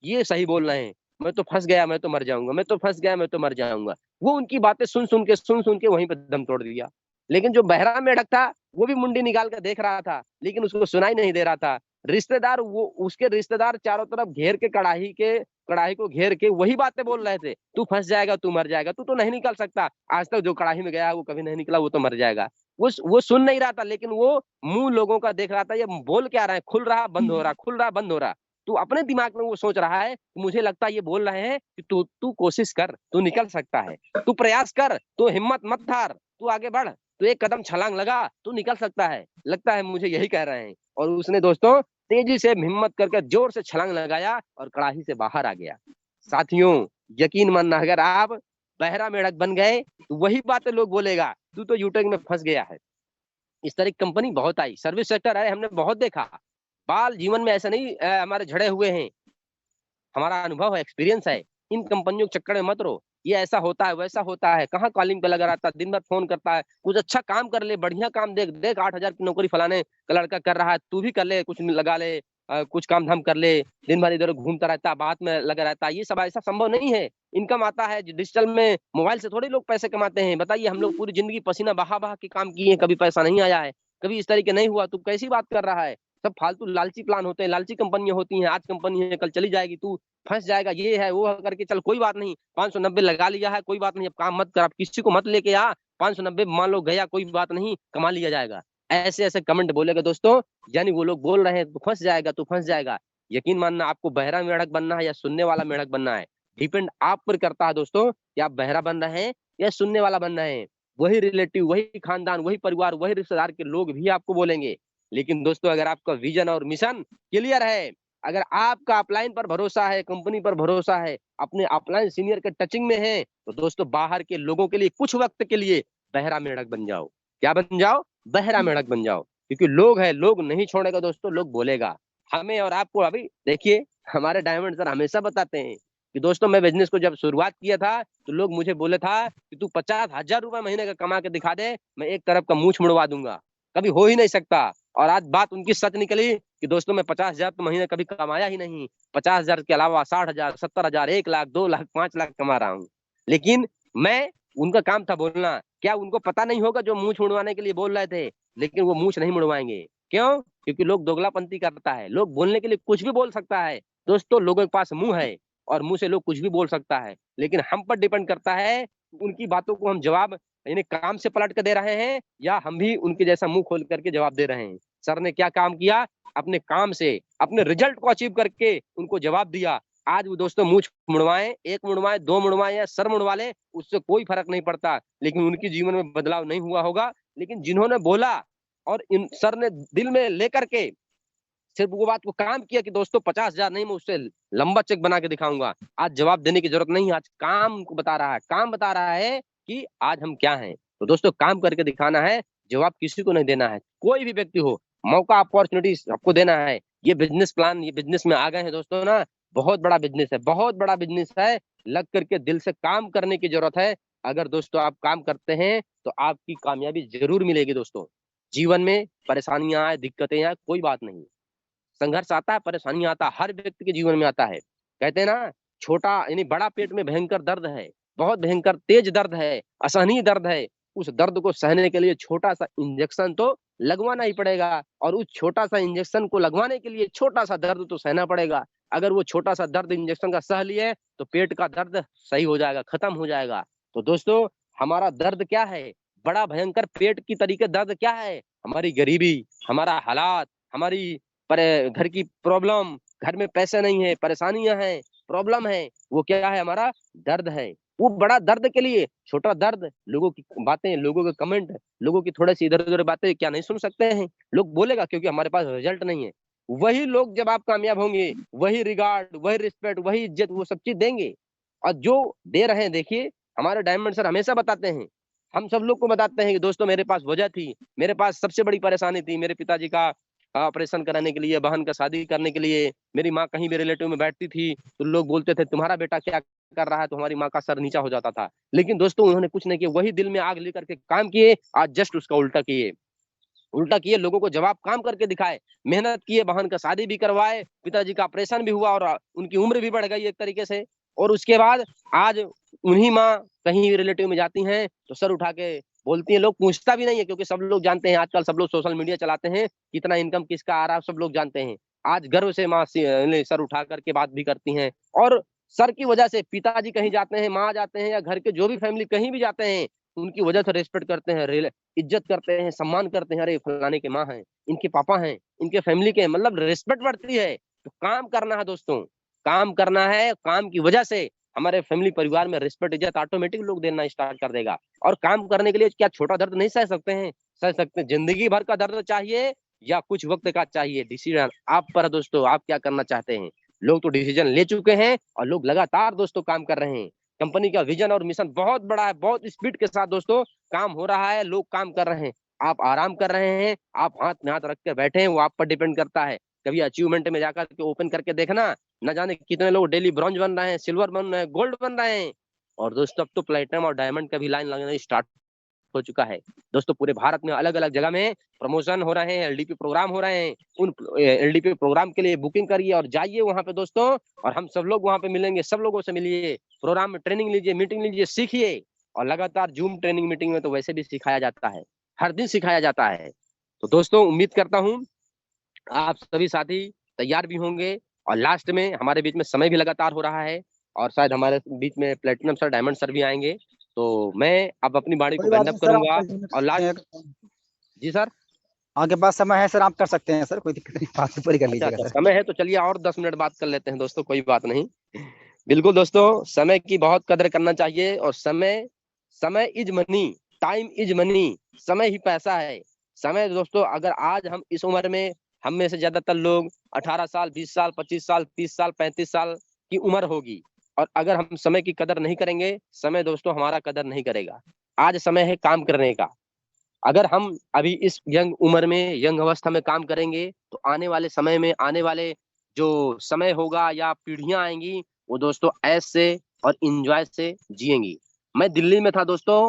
ये सही बोल रहे हैं। मैं तो फंस गया, मैं तो मर जाऊंगा, मैं तो फंस गया, मैं तो मर जाऊंगा। वो उनकी बातें सुन के वहीं पे दम तोड़ दिया। लेकिन जो बहरा मेढक था वो भी मुंडी निकाल कर देख रहा था, लेकिन उसको सुनाई नहीं दे रहा था। रिश्तेदार, वो उसके रिश्तेदार चारों तरफ घेर के कढ़ाई को घेर के वही बातें बोल रहे थे, तू फंस जाएगा, तू मर जाएगा, तू तो नहीं निकल सकता, आज तक जो कढ़ाई में गया वो कभी नहीं निकला, वो तो मर जाएगा। वो सुन नहीं रहा था, लेकिन वो मुंह लोगों का देख रहा था, ये बोल क्या रहा है, खुल रहा बंद हो रहा, खुल रहा बंद हो रहा। तू अपने दिमाग में वो सोच रहा है, मुझे लगता है ये बोल रहे हैं कि तू तू कोशिश कर, तू निकल सकता है, तू प्रयास कर, तू हिम्मत मत हार, तू आगे बढ़, तू एक कदम छलांग लगा, तू निकल सकता है। लगता है मुझे यही कह रहे हैं। और उसने दोस्तों तेजी से हिम्मत करके जोर से छलांग लगाया और कड़ाही से बाहर आ गया। साथियों, यकीन मानना, अगर आप बहरा मेढक बन गए तो वही बातें लोग बोलेगा, तू तो यूटर्न में फंस गया है। इस तरह की कंपनी बहुत आई, सर्विस सेक्टर है, हमने बहुत देखा। बाल जीवन में ऐसा नहीं हमारे झड़े हुए हैं, हमारा अनुभव है, एक्सपीरियंस है। इन कंपनियों के चक्कर में मत रहो, ये ऐसा होता है, वैसा होता है, कहाँ कॉलिंग पे लगा रहता है, दिन भर फोन करता है। कुछ अच्छा काम कर ले, बढ़िया काम, देख देख 8,000 की नौकरी फलाने का लड़का कर रहा है, तू भी कर ले, कुछ लगा ले, कुछ काम धाम कर ले। दिन भर इधर घूमता रहता है, बात में लगा रहता है, ये सब ऐसा संभव नहीं है। इनकम आता है डिजिटल में, मोबाइल से थोड़े लोग पैसे कमाते हैं। बताइए, हम लोग पूरी जिंदगी पसीना बहा बहा के काम किए, कभी पैसा नहीं आया है, कभी इस तरीके नहीं हुआ। तू कैसी बात कर रहा है? सब फालतू लालची प्लान होते हैं, लालची कंपनियां होती हैं। आज कंपनी है, कल चली जाएगी, तू फंस जाएगा, ये है वो है करके, चल कोई बात नहीं, 590 लगा लिया है, कोई बात नहीं, अब काम मत कर, अब किसी को मत लेके आ, 590 मान लो गया, कोई बात नहीं, कमा लिया जाएगा। ऐसे ऐसे कमेंट बोलेगा दोस्तों, यानी वो लोग बोल रहे हैं तू फंस जाएगा, तू फंस जाएगा। यकीन मानना, आपको बहरा मेढक बनना है या सुनने वाला मेढक बनना है, डिपेंड आप पर करता है दोस्तों, कि आप बहरा बन रहे हैं या सुनने वाला बन रहे हैं। वही रिलेटिव, वही खानदान, वही परिवार, वही रिश्तेदार के लोग भी आपको बोलेंगे। लेकिन दोस्तों, अगर आपका विजन और मिशन क्लियर है, अगर आपका अपलाइन पर भरोसा है, कंपनी पर भरोसा है, अपने अपलाइन सीनियर के टचिंग में है, तो दोस्तों बाहर के लोगों के लिए कुछ वक्त के लिए बहरा मेढक बन जाओ। क्या बन जाओ? बहरा मेढक बन जाओ। क्योंकि लोग है, लोग नहीं छोड़ेगा दोस्तों, लोग बोलेगा हमें और आपको। अभी देखिए, हमारे डायमंड सर हमेशा बताते हैं कि दोस्तों, मैं बिजनेस को जब शुरुआत किया था तो लोग मुझे बोले था कि तू 50,000 रुपए महीने का कमा के दिखा दे, मैं एक तरफ का मुंह मुड़वा दूंगा, कभी हो ही नहीं सकता। और आज बात उनकी सच निकली कि दोस्तों मैं 50,000 तो महीने कभी कमाया ही नहीं, 50,000 के अलावा 60,000, 70,000, 1 लाख, 2 लाख, 5 लाख कमा रहा हूँ। लेकिन मैं, उनका काम था बोलना, क्या उनको पता नहीं होगा जो मुंह मुड़वाने के लिए बोल रहे थे? लेकिन वो मुंह नहीं मुड़वाएंगे, क्यों? क्योंकि लोग दोगलापंती करता है, लोग बोलने के लिए कुछ भी बोल सकता है दोस्तों, लोगों के पास मुंह है और मुंह से लोग कुछ भी बोल सकता है। लेकिन हम पर डिपेंड करता है, उनकी बातों को हम जवाब यानी काम से पलट कर दे रहे हैं या हम भी उनके जैसा मुंह खोल करके जवाब दे रहे हैं। सर ने क्या काम किया? अपने काम से, अपने रिजल्ट को अचीव करके उनको जवाब दिया। आज वो दोस्तों मुंह मुड़वाए, एक मुड़वाए, 2 मुड़वाए या सर मुड़वा ले, उससे कोई फर्क नहीं पड़ता। लेकिन उनके जीवन में बदलाव नहीं हुआ होगा। लेकिन जिन्होंने बोला और इन सर ने दिल में लेकर के सिर्फ वो बात को काम किया कि दोस्तों 50,000 नहीं, मैं उससे लंबा चेक बना के दिखाऊंगा, आज जवाब देने की जरूरत नहीं है, आज काम को बता रहा है, काम बता रहा है कि आज हम क्या हैं। तो दोस्तों काम करके दिखाना है, जवाब किसी को नहीं देना है। कोई भी व्यक्ति हो, मौका, अपॉर्चुनिटी सबको देना है। ये बिजनेस प्लान, ये बिजनेस में आ गए हैं दोस्तों ना, बहुत बड़ा बिजनेस है, बहुत बड़ा बिजनेस है। लग करके दिल से काम करने की जरूरत है। अगर दोस्तों आप काम करते हैं तो आपकी कामयाबी जरूर मिलेगी दोस्तों। जीवन में परेशानियां आए, दिक्कतें आए, कोई बात नहीं, संघर्ष आता है, परेशानी आता है, हर व्यक्ति के जीवन में आता है। कहते हैं ना, छोटा यानी बड़ा पेट में भयंकर दर्द है, बहुत भयंकर तेज दर्द है, असहनीय दर्द है। उस दर्द को सहने के लिए छोटा सा इंजेक्शन तो लगवाना ही पड़ेगा, और उस छोटा सा इंजेक्शन को लगवाने के लिए छोटा सा दर्द तो सहना पड़ेगा। अगर वो छोटा सा दर्द इंजेक्शन का सह लिए तो पेट का दर्द सही हो जाएगा, खत्म हो जाएगा। तो दोस्तों, हमारा दर्द क्या है? बड़ा भयंकर पेट की तरीके दर्द क्या है? हमारी गरीबी, हमारा हालात, हमारी पर घर की प्रॉब्लम, घर में पैसे नहीं है, परेशानियां हैं, प्रॉब्लम है, वो क्या है? हमारा दर्द है। वो बड़ा दर्द के लिए छोटा दर्द, लोगों की बातें, लोगों के कमेंट, लोगों की थोड़ी सी इधर उधर बातें क्या नहीं सुन सकते हैं? लोग बोलेगा क्योंकि हमारे पास रिजल्ट नहीं है। वही लोग जब आप कामयाब होंगे, वही रिगार्ड, वही रिस्पेक्ट, वही इज्जत, वो सब चीज देंगे। और जो दे रहे हैं, देखिए हमारे डायमंड सर हमेशा बताते हैं, हम सब लोग को बताते हैं कि दोस्तों मेरे पास वजह थी, मेरे पास सबसे बड़ी परेशानी थी, मेरे पिताजी का ऑपरेशन कराने के लिए, बहन का शादी करने के लिए। मेरी माँ कहीं भी रिलेटिव में बैठती थी तो लोग बोलते थे तुम्हारा बेटा क्या कर रहा है, तो हमारी माँ का सर नीचा हो जाता था। लेकिन दोस्तों उन्होंने कुछ नहीं किया, वही दिल में आग लेकर के काम किए, आज जस्ट उसका उल्टा किए, लोगों को जवाब काम करके दिखाए, मेहनत किए, बहन का शादी भी करवाए, पिताजी का ऑपरेशन भी हुआ और उनकी उम्र भी बढ़ गई एक तरीके से। और उसके बाद आज उन्हीं माँ कहीं रिलेटिव में जाती हैं तो सर उठा के बोलती हैं, लोग पूछता भी नहीं है, क्योंकि सब लोग जानते हैं, आजकल सब लोग सोशल मीडिया चलाते हैं, कितना इनकम किसका आ रहा है सब लोग जानते हैं। आज गर्व से माँ सर उठा करके बात भी करती हैं। और सर की वजह से पिताजी कहीं जाते हैं, माँ जाते हैं, या घर के जो भी फैमिली कहीं भी जाते हैं, उनकी वजह से रेस्पेक्ट करते हैं, इज्जत करते हैं, सम्मान करते हैं। अरे फलाने के माँ हैं, इनके पापा हैं, इनके फैमिली के, मतलब रिस्पेक्ट बढ़ती है। तो काम करना है दोस्तों, काम करना है, काम की वजह से हमारे फैमिली परिवार में रिस्पेक्ट इज्जत ऑटोमेटिक लोग देना स्टार्ट कर देगा। और काम करने के लिए क्या छोटा दर्द नहीं सह सकते हैं? सह सकते हैं। जिंदगी भर का दर्द चाहिए या कुछ वक्त का चाहिए, डिसीजन आप पर है दोस्तों, आप क्या करना चाहते हैं। लोग तो डिसीजन ले चुके हैं और लोग लगातार दोस्तों काम कर रहे हैं। कंपनी का विजन और मिशन बहुत बड़ा है, बहुत स्पीड के साथ दोस्तों काम हो रहा है, लोग काम कर रहे हैं। आप आराम कर रहे हैं, आप हाथ में हाथ रख के बैठे हैं, वो आप पर डिपेंड करता है। कभी अचीवमेंट में जाकर के ओपन करके देखना, न जाने कितने लोग डेली ब्रॉन्ज बन रहे हैं, सिल्वर बन रहे हैं, गोल्ड बन रहे हैं। और दोस्तों अब तो प्लेटिनम और डायमंड का भी लाइन लगना स्टार्ट हो चुका है। दोस्तों पूरे भारत में अलग अलग जगह में प्रमोशन हो रहे हैं, एलडीपी प्रोग्राम हो रहे हैं। उन एलडीपी प्रोग्राम के लिए बुकिंग करिए और जाइए वहां पे दोस्तों, और हम सब लोग वहां पे मिलेंगे, सब लोगों से मिलिए, प्रोग्राम में ट्रेनिंग लीजिए, मीटिंग लीजिए, सीखिए। और लगातार जूम ट्रेनिंग मीटिंग में तो वैसे भी सिखाया जाता है, हर दिन सिखाया जाता है। तो दोस्तों उम्मीद करता हूँ आप सभी साथी तैयार भी होंगे। और लास्ट में हमारे बीच में समय भी लगातार हो रहा है, और शायद हमारे बीच में प्लेटिनम सर, डायमंड सर भी आएंगे। तो मैं अब अपनी वाणी को वाइंड अप करूंगा। और लास्ट, जी सर आपके पास समय है सर, आप कर सकते हैं सर, कोई दिक्कत नहीं, बात पूरी कर लीजिएगा सर। समय है तो चलिए और 10 मिनट बात कर लेते हैं दोस्तों, कोई बात नहीं। बिल्कुल दोस्तों, समय की बहुत कदर करना चाहिए। और समय is money, time is money, समय ही पैसा है। समय दोस्तों, अगर आज हम इस उम्र में, हम में से ज्यादातर लोग 18 साल, 20 साल, 25 साल, 30 साल, 35 साल की उम्र होगी, और अगर हम समय की कदर नहीं करेंगे, समय दोस्तों हमारा कदर नहीं करेगा। आज समय है काम करने का। अगर हम अभी इस यंग उम्र में, यंग अवस्था में काम करेंगे, तो आने वाले समय में, आने वाले जो समय होगा या पीढ़ियां आएंगी, वो दोस्तों ऐश से और इंजॉय से जिएंगी। मैं दिल्ली में था दोस्तों,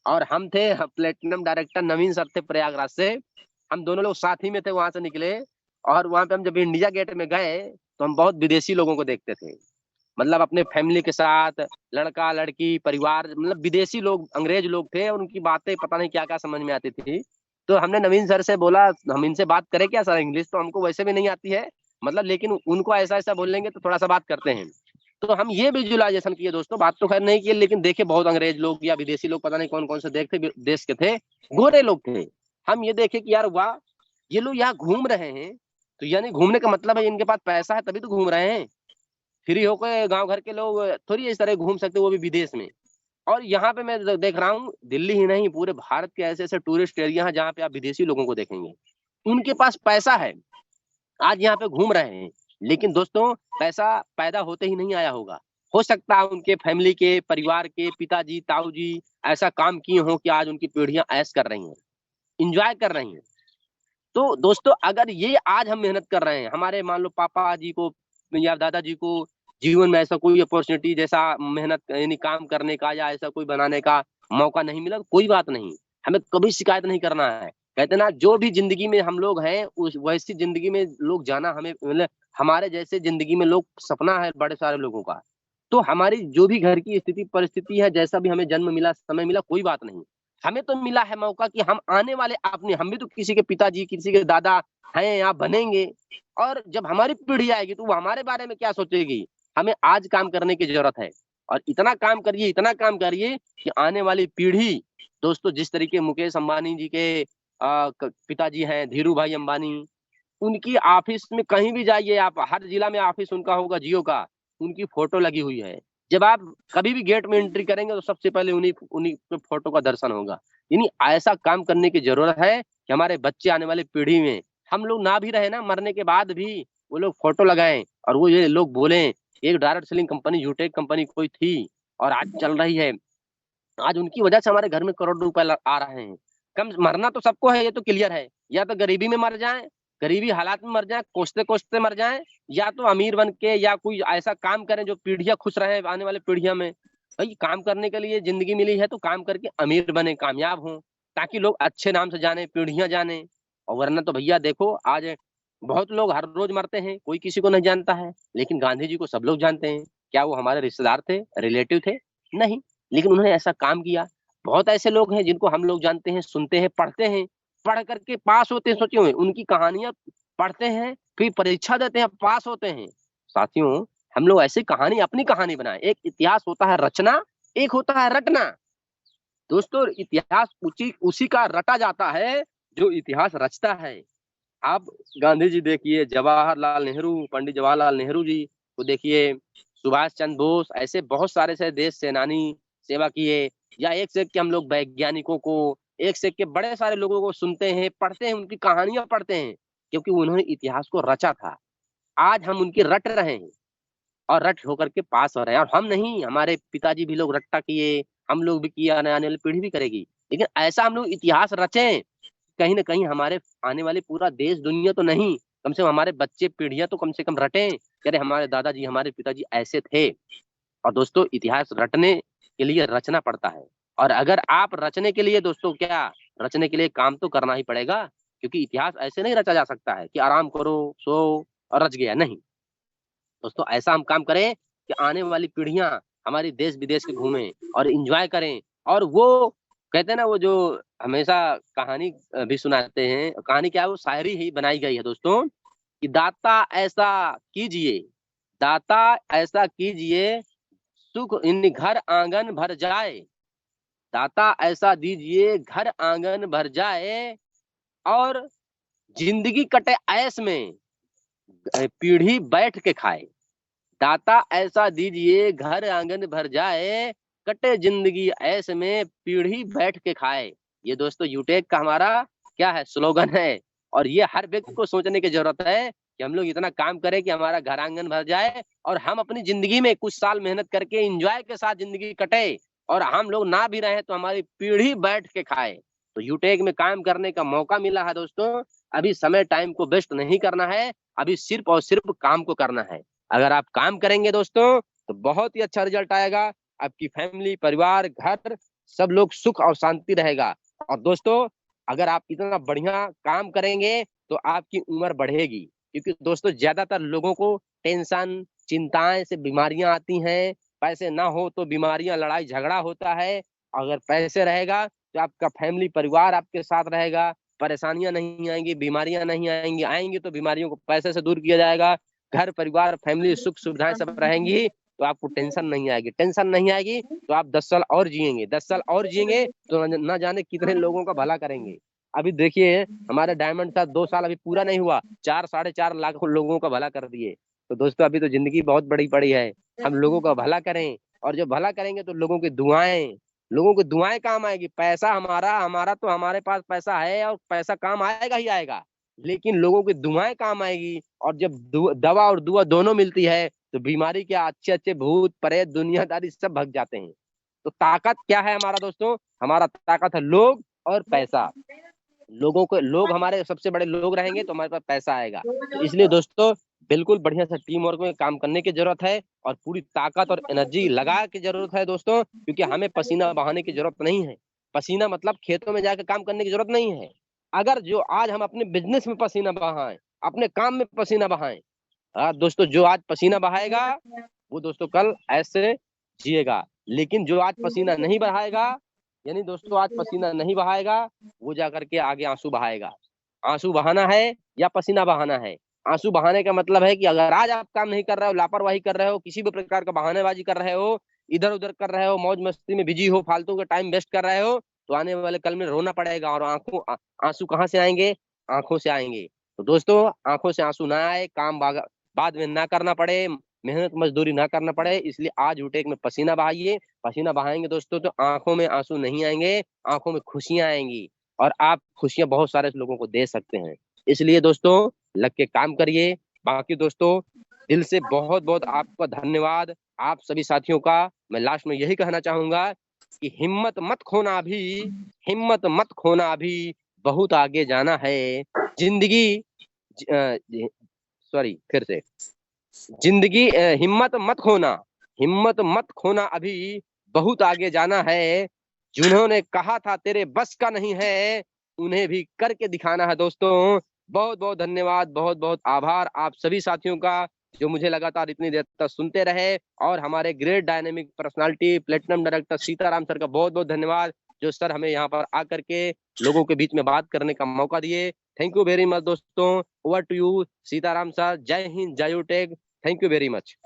और हम थे प्लेटिनम डायरेक्टर नवीन सर थे प्रयागराज से, हम दोनों लोग साथ ही में थे, वहां से निकले। और वहां पे हम जब इंडिया गेट में गए तो हम बहुत विदेशी लोगों को देखते थे, मतलब अपने फैमिली के साथ, लड़का लड़की परिवार, मतलब विदेशी लोग, अंग्रेज लोग थे, और उनकी बातें पता नहीं क्या क्या समझ में आती थी। तो हमने नवीन सर से बोला हम इनसे बात करें क्या सर, इंग्लिश तो हमको वैसे भी नहीं आती है, मतलब लेकिन उनको ऐसा ऐसा बोलेंगे तो थोड़ा सा बात करते हैं। तो हम ये विजुअलाइजेशन किए दोस्तों, बात तो खैर नहीं किए, लेकिन देखे बहुत अंग्रेज लोग या विदेशी लोग, पता नहीं कौन कौन से देश के थे, गोरे लोग थे। हम ये देखे कि यार वाह, ये लोग यहाँ घूम रहे हैं, तो यानी घूमने का मतलब है इनके पास पैसा है तभी तो घूम रहे हैं। फ्री होकर गांव घर के लोग थोड़ी इस तरह घूम सकते, वो भी विदेश में। और यहाँ पे मैं देख रहा हूँ, दिल्ली ही नहीं पूरे भारत के ऐसे ऐसे टूरिस्ट एरिया हैं जहाँ पे आप विदेशी लोगों को देखेंगे, उनके पास पैसा है, आज यहाँ पे घूम रहे हैं। लेकिन दोस्तों पैसा पैदा होते ही नहीं आया होगा, हो सकता है उनके फैमिली के, परिवार के पिताजी ताऊ जी ऐसा काम किए हो कि आज उनकी पीढ़ियां ऐश कर रही हैं, इंजॉय कर रही हैं। तो दोस्तों अगर ये आज हम मेहनत कर रहे हैं, हमारे मान लो पापा जी को या दादाजी को जीवन में ऐसा कोई अपॉर्चुनिटी, जैसा मेहनत यानी काम करने का या ऐसा कोई बनाने का मौका नहीं मिला, कोई बात नहीं, हमें कभी शिकायत नहीं करना है। कहते ना, जो भी जिंदगी में हम लोग हैं उस वैसी जिंदगी में लोग जाना, हमें मतलब हमारे जैसे जिंदगी में लोग, सपना है बड़े सारे लोगों का। तो हमारी जो भी घर की स्थिति परिस्थिति है, जैसा भी हमें जन्म मिला, समय मिला, कोई बात नहीं, हमें तो मिला है मौका कि हम आने वाले अपने, हम भी तो किसी के पिताजी किसी के दादा हैं या बनेंगे, और जब हमारी पीढ़ी आएगी तो वो हमारे बारे में क्या सोचेगी। हमें आज काम करने की जरूरत है, और इतना काम करिए, इतना काम करिए कि आने वाली पीढ़ी दोस्तों, जिस तरीके मुकेश अंबानी जी के पिताजी हैं, धीरू भाई अंबानी, उनकी ऑफिस में कहीं भी जाइए आप, हर जिला में ऑफिस उनका होगा, जियो का, उनकी फोटो लगी हुई है। जब आप कभी भी गेट में एंट्री करेंगे तो सबसे पहले उन्हीं उन्हीं पे फोटो का दर्शन होगा। यानी ऐसा काम करने की जरूरत है कि हमारे बच्चे, आने वाली पीढ़ी में, हम लोग ना भी रहे ना, मरने के बाद भी वो लोग फोटो लगाएं, और वो ये लोग बोले एक डायरेक्ट सेलिंग कंपनी, यूटेक कंपनी कोई थी और आज चल रही है, आज उनकी वजह से हमारे घर में करोड़ रुपए आ रहे हैं। कम मरना तो सबको है, ये तो क्लियर है, या तो गरीबी में मर जाए गरीबी हालात में मर जाए, कोसते कोसते मर जाए, या तो अमीर बन के या कोई ऐसा काम करें जो पीढ़ियां खुश रहे आने वाले पीढ़ियों में। भाई काम करने के लिए जिंदगी मिली है तो काम करके अमीर बने, कामयाब हों, ताकि लोग अच्छे नाम से जाने, पीढ़ियां जाने। और वरना तो भैया देखो आज बहुत लोग हर रोज मरते हैं, कोई किसी को नहीं जानता है, लेकिन गांधी जी को सब लोग जानते हैं। क्या वो हमारे रिश्तेदार थे, रिलेटिव थे? नहीं, लेकिन उन्होंने ऐसा काम किया। बहुत ऐसे लोग हैं जिनको हम लोग जानते हैं, सुनते हैं, पढ़ते हैं, पढ़ करके पास होते हैं। सोचे हुए उनकी कहानियां पढ़ते हैं, फिर परीक्षा देते हैं, पास होते हैं। साथियों, हम लोग ऐसी कहानी, अपनी कहानी बनाए। एक इतिहास होता है रचना, एक होता है रटना। दोस्तों, इतिहास उसी का रटा जाता है जो इतिहास रचता है। आप गांधी जी देखिए, जवाहरलाल नेहरू, पंडित जवाहरलाल नेहरू जी को देखिए, सुभाष चंद्र बोस, ऐसे बहुत सारे से देश सेनानी सेवा किए, या एक से एक के हम लोग वैज्ञानिकों को, एक से एक के बड़े सारे लोगों को सुनते हैं, पढ़ते हैं, उनकी कहानियां पढ़ते हैं, क्योंकि उन्होंने इतिहास को रचा था। आज हम उनकी रट रहे हैं और रट होकर के पास हो रहे हैं। और हम नहीं, हमारे पिताजी भी लोग रट्टा किए, हम लोग भी किया, आने वाली पीढ़ी भी करेगी। लेकिन ऐसा हम लोग इतिहास रचें, कहीं ना कहीं हमारे आने वाले पूरा देश दुनिया तो नहीं, कम से कम हमारे बच्चे पीढ़ियां तो कम से कम रटें, अरे हमारे दादाजी, हमारे पिताजी ऐसे थे। और दोस्तों, इतिहास रटने के लिए रचना पड़ता है। और अगर आप रचने के लिए, दोस्तों क्या, रचने के लिए काम तो करना ही पड़ेगा, क्योंकि इतिहास ऐसे नहीं रचा जा सकता है कि आराम करो, सो और रच गया। नहीं दोस्तों, ऐसा हम काम करें कि आने वाली पीढ़ियां हमारी देश विदेश के घूमें और एंजॉय करें। और वो कहते हैं ना, वो जो हमेशा कहानी भी सुनाते हैं, कहानी क्या है, वो शायरी ही बनाई गई है दोस्तों, कि दाता ऐसा कीजिए, दाता ऐसा कीजिए, सुख इन घर आंगन भर जाए, दाता ऐसा दीजिए, घर आंगन भर जाए, और जिंदगी कटे ऐश में, पीढ़ी बैठ के खाए। दाता ऐसा दीजिए, घर आंगन भर जाए, कटे जिंदगी ऐसे में, पीढ़ी बैठ के खाए। ये दोस्तों यूटेक का हमारा क्या है, स्लोगन है। और ये हर व्यक्ति को सोचने की जरूरत है कि हम लोग इतना काम करें कि हमारा घर आंगन भर जाए, और हम अपनी जिंदगी में कुछ साल मेहनत करके एंजॉय के साथ जिंदगी कटे, और हम लोग ना भी रहे तो हमारी पीढ़ी बैठ के खाए। तो यूटेक में काम करने का मौका मिला है दोस्तों। अभी समय, टाइम को वेस्ट नहीं करना है, अभी सिर्फ और सिर्फ काम को करना है। अगर आप काम करेंगे दोस्तों तो बहुत ही अच्छा रिजल्ट आएगा। आपकी फैमिली, परिवार, घर, सब लोग सुख और शांति रहेगा। और दोस्तों, अगर आप इतना बढ़िया काम करेंगे तो आपकी उम्र बढ़ेगी, क्योंकि दोस्तों ज्यादातर लोगों को टेंशन, चिंताएं से बीमारियां आती हैं। पैसे ना हो तो बीमारियां, लड़ाई झगड़ा होता है। अगर पैसे रहेगा तो आपका फैमिली, परिवार आपके साथ रहेगा, परेशानियां नहीं आएंगी, बीमारियां नहीं आएंगी। आएंगी तो बीमारियों को पैसे से दूर किया जाएगा। घर परिवार, फैमिली, सुख सुविधाएं सब रहेंगी तो आपको टेंशन नहीं आएगी। टेंशन नहीं आएगी तो आप 10 साल और जिएंगे, 10 साल और जिएंगे तो न जाने कितने लोगों का भला करेंगे। अभी देखिए, हमारे डायमंड का 2 साल अभी पूरा नहीं हुआ, 4-4.5 लाख लोगों का भला कर दिए। तो दोस्तों, अभी तो जिंदगी बहुत बड़ी पड़ी है, हम लोगों का भला करें। और जो भला करेंगे तो लोगों की दुआएं काम आएगी। पैसा हमारा तो हमारे पास पैसा है और पैसा काम आएगा ही आएगा, लेकिन लोगों की दुआएं काम आएगी। और जब दवा और दुआ दोनों मिलती है तो बीमारी क्या, अच्छे अच्छे भूत प्रेत दुनियादारी सब भाग जाते हैं। तो ताकत क्या है हमारा दोस्तों, हमारा ताकत है लोग और पैसा। लोग हमारे सबसे बड़े लोग रहेंगे तो हमारे पास पैसा आएगा। तो इसलिए दोस्तों, बिल्कुल बढ़िया से टीम वर्क में काम करने की जरूरत है, और पूरी ताकत और एनर्जी लगा के जरूरत है दोस्तों, क्योंकि हमें पसीना बहाने की जरूरत नहीं है। पसीना मतलब खेतों में जाकर काम करने की जरूरत नहीं है। अगर जो आज हम अपने बिजनेस में पसीना बहाएं, अपने काम में पसीना बहाएं, दोस्तों जो आज पसीना बहाएगा वो दोस्तों कल ऐसे जिएगा। लेकिन जो आज पसीना नहीं बहाएगा, यानी दोस्तों आज पसीना नहीं बहाएगा, वो जाकर के आगे आंसू बहाएगा। आंसू बहाना है या पसीना बहाना है? आंसू बहाने का मतलब है कि अगर आज आप काम नहीं कर रहे हो, लापरवाही कर रहे हो, किसी भी प्रकार का बहानेबाजी कर रहे हो, इधर उधर कर रहे हो, मौज मस्ती में बिजी हो, फालतू का टाइम वेस्ट कर रहे हो, तो आने वाले कल में रोना पड़ेगा। और आंसू कहाँ से आएंगे? आंखों से आएंगे। तो दोस्तों, आंखों से आंसू ना आए, काम बाद में ना करना पड़े, मेहनत मजदूरी ना करना पड़े, इसलिए आज यूटेक में पसीना बहाइए। पसीना बहाएंगे दोस्तों तो आंखों में आंसू नहीं आएंगे, आंखों में खुशियां आएंगी, और आप खुशियां बहुत सारे लोगों को दे सकते हैं। इसलिए दोस्तों, लग के काम करिए। बाकी दोस्तों, दिल से बहुत बहुत आपका धन्यवाद आप सभी साथियों का। मैं लास्ट में यही कहना चाहूंगा कि हिम्मत मत खोना अभी, बहुत आगे जाना है। सॉरी फिर से, जिंदगी हिम्मत मत खोना, अभी बहुत आगे जाना है। जिन्होंने कहा था तेरे बस का नहीं है, उन्हें भी करके दिखाना है। दोस्तों बहुत बहुत धन्यवाद, बहुत बहुत आभार आप सभी साथियों का जो मुझे लगातार इतनी देर तक सुनते रहे, और हमारे great dynamic personality platinum director Sitaram sir का बहुत बहुत धन्यवाद, जो सर हमें यहाँ पर आकर के लोगों के बीच में बात करने का मौका दिए। थैंक यू वेरी मच दोस्तों। Over to you Sitaram sir. जय हिंद, जय UTech. Thank you very much.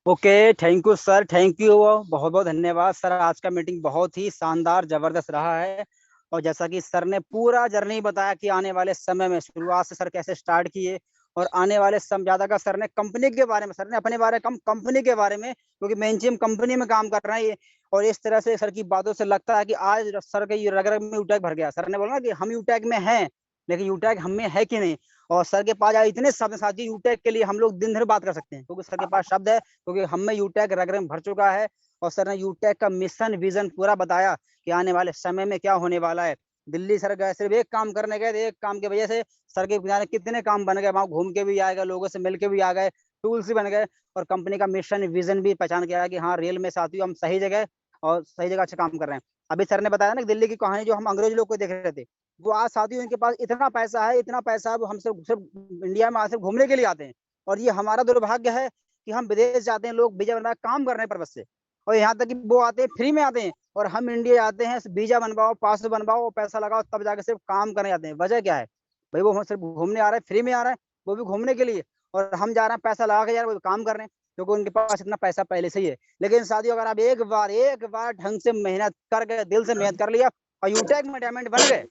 Okay, thank you sir, thank you, बहुत बहुत धन्यवाद सर। आज का मीटिंग बहुत ही शानदार जबरदस्त रहा है, और जैसा कि सर ने पूरा जर्नी बताया कि आने वाले समय में शुरुआत से सर कैसे स्टार्ट किए, और आने वाले समय ज्यादा का सर ने कंपनी के बारे में, सर ने अपने बारे कम कंपनी के बारे में, क्योंकि मेनचेम कंपनी में काम कर रहे हैं ये। और इस तरह से सर की बातों से लगता है कि आज सर के रग रग में यूटैक भर गया। सर ने बोला कि हम यूटैक में हैं, लेकिन यूटैक हम में है कि नहीं। और सर के पास इतने शब्द साथी यूटैक के लिए हम लोग दिन भर बात कर सकते हैं, क्योंकि सर के पास शब्द है, क्योंकि हम में यूटैक रग रग में भर चुका है। और सर ने यूटैक का मिशन विजन पूरा बताया कि आने वाले समय में क्या होने वाला है। दिल्ली सर गए, सिर्फ एक काम करने गए थे, एक काम की वजह से सर के जाने कितने काम बन गए, वहां घूम के भी आ गए, लोगों से मिल के भी आ गए, टूल्स भी बन गए, और कंपनी का मिशन विजन भी पहचान के आया कि हाँ रियल में साथियों हम सही जगह और सही जगह अच्छा काम कर रहे हैं। अभी सर ने बताया ना दिल्ली की कहानी, जो हम अंग्रेज लोग को देख रहे थे, वो आज साथियों इनके पास इतना पैसा है, इतना पैसा है, वो हम सिर्फ इंडिया में सिर्फ घूमने के लिए आते हैं। और ये हमारा दुर्भाग्य है कि हम विदेश जाते हैं, लोग वीजा बनवा काम करने पर बस से, और यहाँ तक कि वो आते हैं फ्री में आते हैं, और हम इंडिया आते हैं वीजा बनवाओ, पासपोर्ट बनवाओ, पैसा लगाओ, तब जाके सिर्फ काम करने आते हैं। वजह क्या है भाई? वो सिर्फ घूमने आ रहे हैं, फ्री में आ रहे हैं, वो भी घूमने के लिए, और हम जा रहे हैं पैसा लगा के यार वो काम कर रहे हैं, क्योंकि उनके पास इतना पैसा पहले से ही है। लेकिन साथियों अगर आप एक बार ढंग से मेहनत कर गए, दिल से मेहनत कर लिया और यूटेक में डायमंड बन गए,